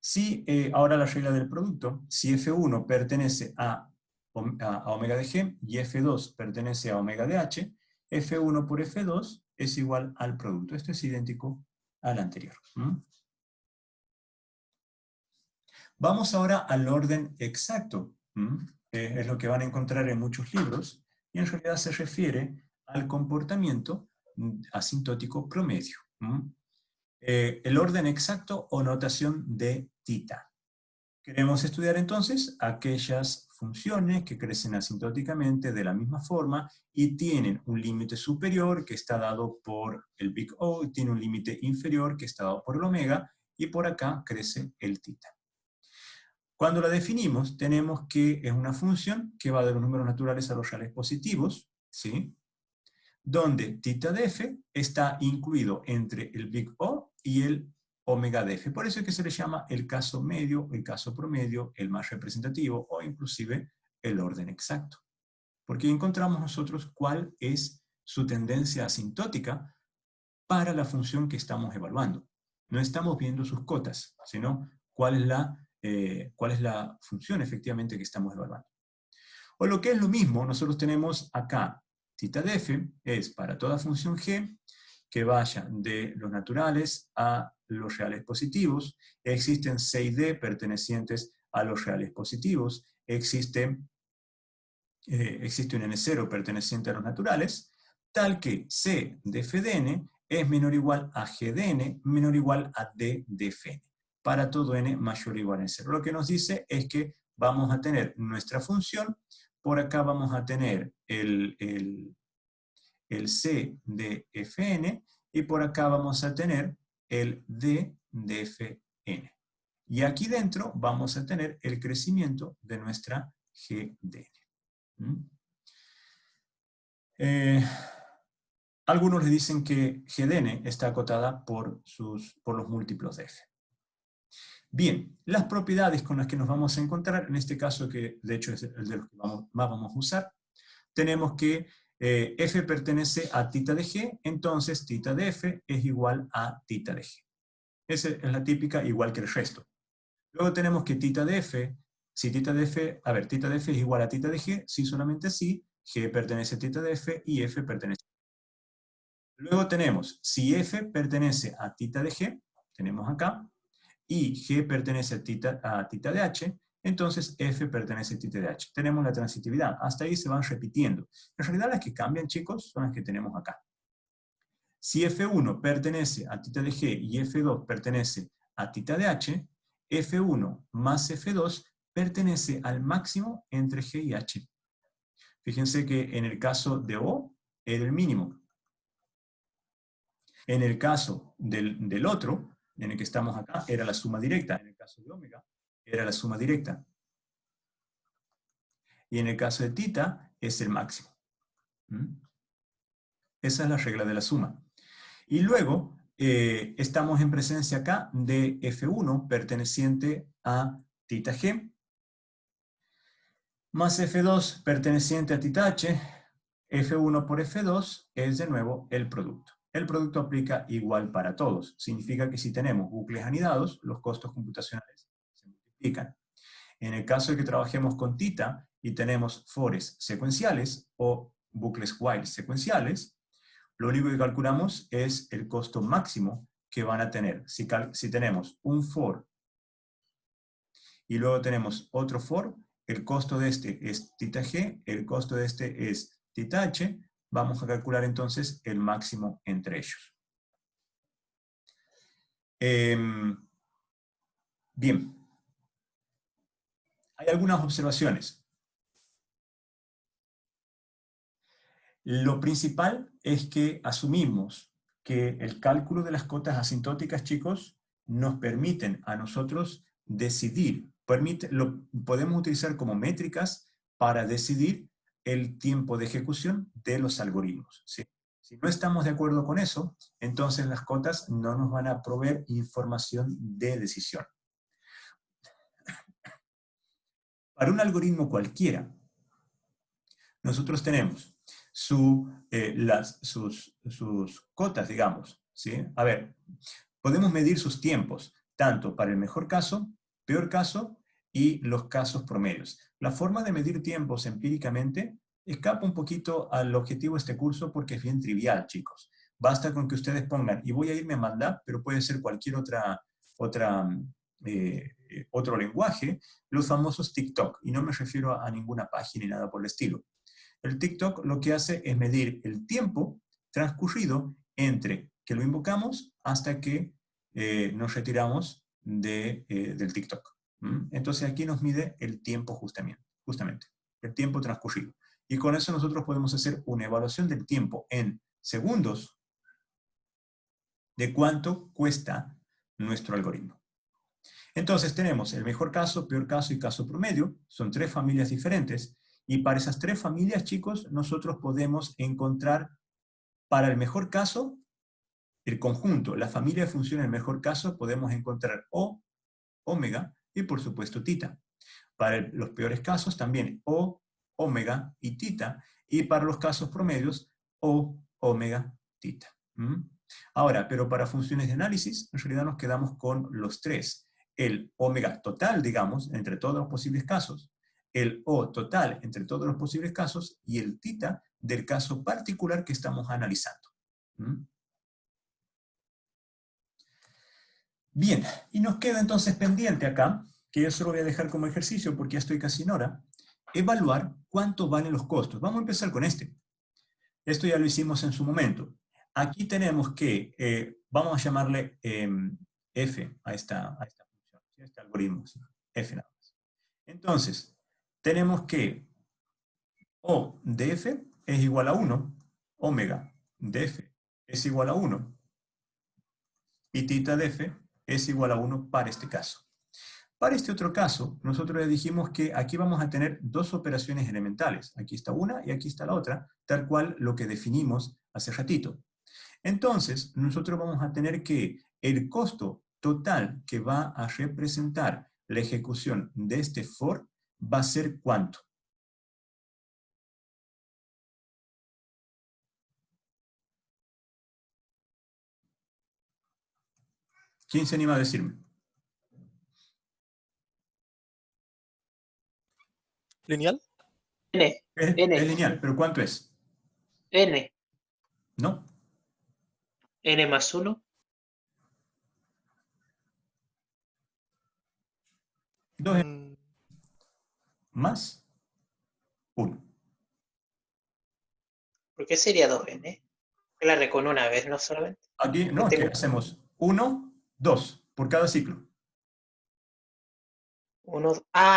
Si ahora la regla del producto, si F1 pertenece a omega de G y F2 pertenece a omega de H, F1 por F2 es igual al producto. Esto es idéntico al anterior. Vamos ahora al orden exacto. Es lo que van a encontrar en muchos libros y en realidad se refiere al comportamiento asintótico promedio. El orden exacto o notación de tita. Queremos estudiar entonces aquellas funciones que crecen asintóticamente de la misma forma y tienen un límite superior que está dado por el big O, y tiene un límite inferior que está dado por el omega, y por acá crece el tita. Cuando la definimos, tenemos que es una función que va de los números naturales a los reales positivos, ¿sí? Donde tita de f está incluido entre el big O y el omega de f. Por eso es que se le llama el caso medio, el caso promedio, el más representativo o inclusive el orden exacto. Porque encontramos nosotros cuál es su tendencia asintótica para la función que estamos evaluando. No estamos viendo sus cotas, sino cuál es la función efectivamente que estamos evaluando. O lo que es lo mismo, nosotros tenemos acá tita de f, es para toda función g que vaya de los naturales a los reales positivos. Existen 6D pertenecientes a los reales positivos. Existe un n0 perteneciente a los naturales, tal que c de f de n es menor o igual a g de n, menor o igual a d de f para todo n mayor o igual a 0. Lo que nos dice es que vamos a tener nuestra función, por acá vamos a tener el c de fn, y por acá vamos a tener el d de fn. Y aquí dentro vamos a tener el crecimiento de nuestra g de n. Algunos le dicen que g de n está acotada por los múltiplos de f. Bien, las propiedades con las que nos vamos a encontrar, en este caso que de hecho es el de los que más vamos a usar, tenemos que f pertenece a tita de g, entonces tita de f es igual a tita de g. Esa es la típica, igual que el resto. Luego tenemos que tita de f, si tita de f, tita de f es igual a tita de g, si solamente si g pertenece a tita de f y f pertenece a tita de g. Luego tenemos, si f pertenece a tita de g, tenemos acá, y g pertenece a tita de h, entonces f pertenece a tita de h. Tenemos la transitividad. Hasta ahí se van repitiendo. En realidad las que cambian, chicos, son las que tenemos acá. Si f1 pertenece a tita de g y f2 pertenece a tita de h, f1 más f2 pertenece al máximo entre g y h. Fíjense que en el caso de O era el mínimo. En el caso del otro, en el que estamos acá, era la suma directa. En el caso de omega, era la suma directa. Y en el caso de tita, es el máximo. Esa es la regla de la suma. Y luego, estamos en presencia acá de F1 perteneciente a tita G, más F2 perteneciente a tita H. F1 por F2 es de nuevo el producto. El producto aplica igual para todos. Significa que si tenemos bucles anidados, los costos computacionales se multiplican. En el caso de que trabajemos con tita, y tenemos fores secuenciales o bucles while secuenciales, lo único que calculamos es el costo máximo que van a tener. Si tenemos un for y luego tenemos otro for, el costo de este es tita g, el costo de este es tita h, vamos a calcular entonces el máximo entre ellos. Bien. Hay algunas observaciones. Lo principal es que asumimos que el cálculo de las cotas asintóticas, chicos, nos permiten a nosotros decidir, lo podemos utilizar como métricas para decidir el tiempo de ejecución de los algoritmos, ¿sí? Si no estamos de acuerdo con eso, entonces las cotas no nos van a proveer información de decisión. Para un algoritmo cualquiera, nosotros tenemos sus cotas, digamos, ¿sí? A ver, podemos medir sus tiempos, tanto para el mejor caso, peor caso y los casos promedios. La forma de medir tiempos empíricamente escapa un poquito al objetivo de este curso porque es bien trivial, chicos. Basta con que ustedes pongan, y voy a irme a MATLAB, pero puede ser cualquier otro lenguaje, los famosos TikTok, y no me refiero a ninguna página ni nada por el estilo. El TikTok lo que hace es medir el tiempo transcurrido entre que lo invocamos hasta que nos retiramos del TikTok. Entonces aquí nos mide el tiempo justamente, el tiempo transcurrido. Y con eso nosotros podemos hacer una evaluación del tiempo en segundos de cuánto cuesta nuestro algoritmo. Entonces tenemos el mejor caso, peor caso y caso promedio. Son 3 familias diferentes. Y para esas 3 familias, chicos, nosotros podemos encontrar, para el mejor caso, el conjunto, la familia de funciones en el mejor caso, podemos encontrar O, omega y por supuesto tita. Para los peores casos también O, omega y tita. Y para los casos promedios, O, omega, tita. Ahora, pero para funciones de análisis, en realidad nos quedamos con los 3. El omega total, digamos, entre todos los posibles casos, el O total entre todos los posibles casos y el tita del caso particular que estamos analizando. Bien, y nos queda entonces pendiente acá, que yo solo voy a dejar como ejercicio porque ya estoy casi en hora, evaluar cuánto valen los costos. Vamos a empezar con este. Esto ya lo hicimos en su momento. Aquí tenemos que, vamos a llamarle f a esta función, a este algoritmo, f nada más. Entonces, tenemos que O de f es igual a 1, omega de f es igual a 1, y tita de f es igual a 1 para este caso. Para este otro caso, nosotros le dijimos que aquí vamos a tener 2 operaciones elementales. Aquí está una y aquí está la otra, tal cual lo que definimos hace ratito. Entonces, nosotros vamos a tener que el costo total que va a representar la ejecución de este for va a ser ¿cuánto? ¿Quién se anima a decirme? ¿Lineal? N. Es N. lineal, pero ¿cuánto es? N. ¿No? N más 1. 2 Mm, más 1. ¿Por qué sería 2N? La recon una vez, no solamente. Aquí, no, aquí hacemos 1, 2 por cada ciclo.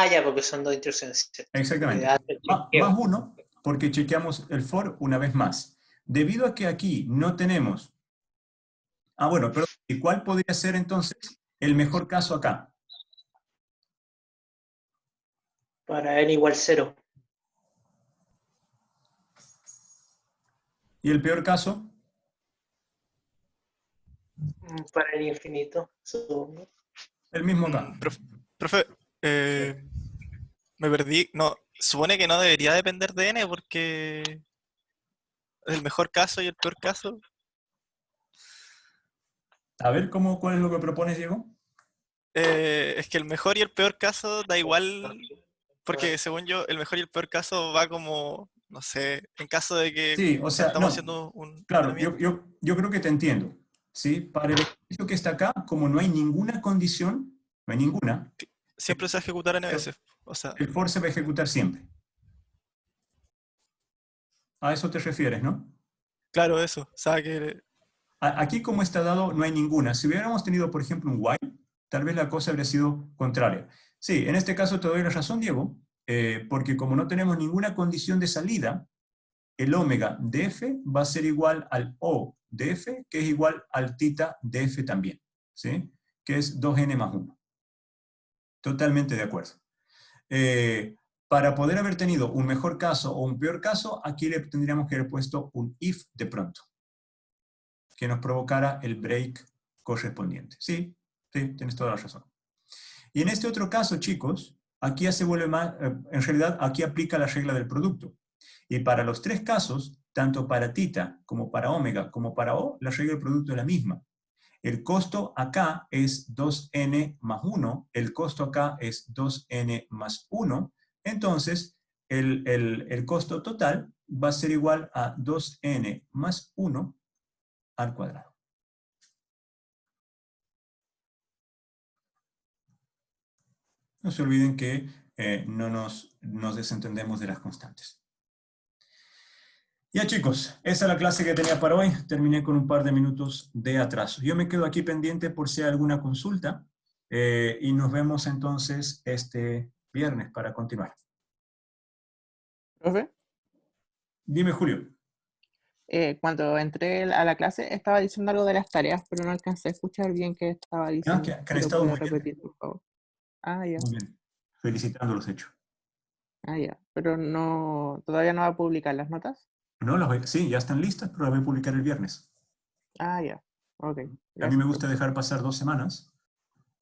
Ya, porque son 2 instrucciones. Exactamente. Más 1, porque chequeamos el for una vez más. Debido a que aquí no tenemos... bueno, pero ¿y cuál podría ser entonces el mejor caso acá? Para N igual 0. ¿Y el peor caso? Para el infinito, supongo. El mismo acá. Profe, me perdí. No, supone que no debería depender de n porque el mejor caso y el peor caso. A ver, ¿cuál es lo que propones, Diego? Es que el mejor y el peor caso da igual Porque según yo, el mejor y el peor caso va como, no sé, en caso de que Sí, o sea, estamos no, haciendo un claro, ordenamiento. yo creo que te entiendo, ¿sí? Para el ejercicio que está acá, como no hay ninguna condición, no hay ninguna, Siempre se va a ejecutar el, NS. O sea, el for se va a ejecutar siempre. A eso te refieres, ¿no? claro, eso. O sea, que Aquí, como está dado, no hay ninguna. Si hubiéramos tenido, por ejemplo, un while, tal vez la cosa habría sido contraria. Sí, en este caso te doy la razón, Diego, porque como no tenemos ninguna condición de salida, el omega de f va a ser igual al O de f, que es igual al tita de f también, ¿sí? Que es 2n más 1. Totalmente de acuerdo. Para poder haber tenido un mejor caso o un peor caso, aquí le tendríamos que haber puesto un if de pronto, que nos provocara el break correspondiente. Sí, sí, tienes toda la razón. Y en este otro caso, chicos, aquí ya se vuelve más, en realidad aquí aplica la regla del producto. Y para los tres casos, tanto para tita, como para omega, como para O, la regla del producto es la misma. El costo acá es 2n más 1, el costo acá es 2n más 1, entonces el costo total va a ser igual a 2n más 1 al cuadrado. No se olviden que no nos desentendemos de las constantes. Ya chicos, esa es la clase que tenía para hoy. Terminé con un par de minutos de atraso. Yo me quedo aquí pendiente por si hay alguna consulta y nos vemos entonces este viernes para continuar. Profe, Dime, Julio. cuando entré a la clase estaba diciendo algo de las tareas, pero no alcancé a escuchar bien qué estaba Ah, diciendo. que han Si lo estado puede muy bien. repetir, por favor. Ah, ya. Muy bien. Felicitando los hechos. Ah, ya. Pero no, todavía no va a publicar las notas. No, sí, ya están listas, pero las voy a publicar el viernes. Ah, ya. Ok. A mí me Gracias, gusta profesor. dejar pasar 2 semanas,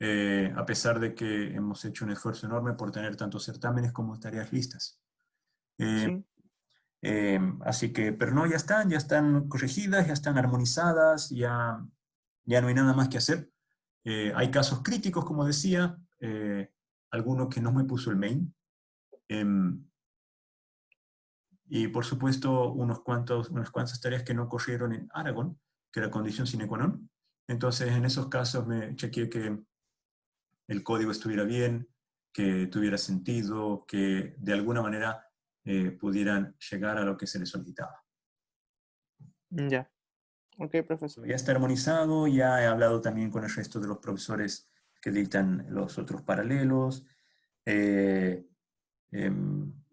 a pesar de que hemos hecho un esfuerzo enorme por tener tantos certámenes como tareas listas. Sí. Así que, pero no, ya están corregidas, ya están armonizadas, ya no hay nada más que hacer. Hay casos críticos, como decía, algunos que no me puso el main. Y por supuesto, unas cuantas tareas que no corrieron en Aragon, que era condición sine qua non. Entonces, en esos casos me chequeé que el código estuviera bien, que tuviera sentido, que de alguna manera pudieran llegar a lo que se les solicitaba. Ya. Ok, profesor. Ya está armonizado, ya he hablado también con el resto de los profesores que dictan los otros paralelos.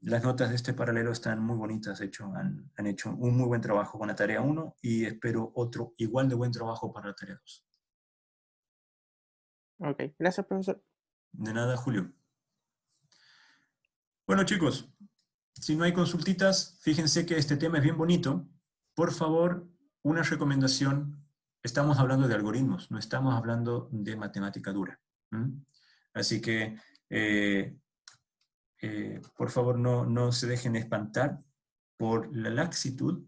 Las notas de este paralelo están muy bonitas, de hecho, han hecho un muy buen trabajo con la tarea 1 y espero otro igual de buen trabajo para la tarea 2. Ok. Gracias, profesor. De nada, Julio. Bueno, chicos, si no hay consultitas, fíjense que este tema es bien bonito. Por favor, una recomendación. Estamos hablando de algoritmos, no estamos hablando de matemática dura. Así que, por favor, no se dejen espantar por la laxitud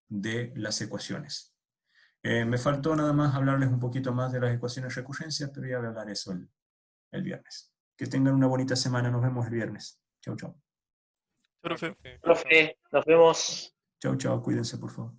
de las ecuaciones. Me faltó nada más hablarles un poquito más de las ecuaciones de recurrencia, pero ya voy a hablar eso el viernes. Que tengan una bonita semana, nos vemos el viernes. Chau, chau. profe. Profe, nos vemos. Chau, chau, cuídense por favor.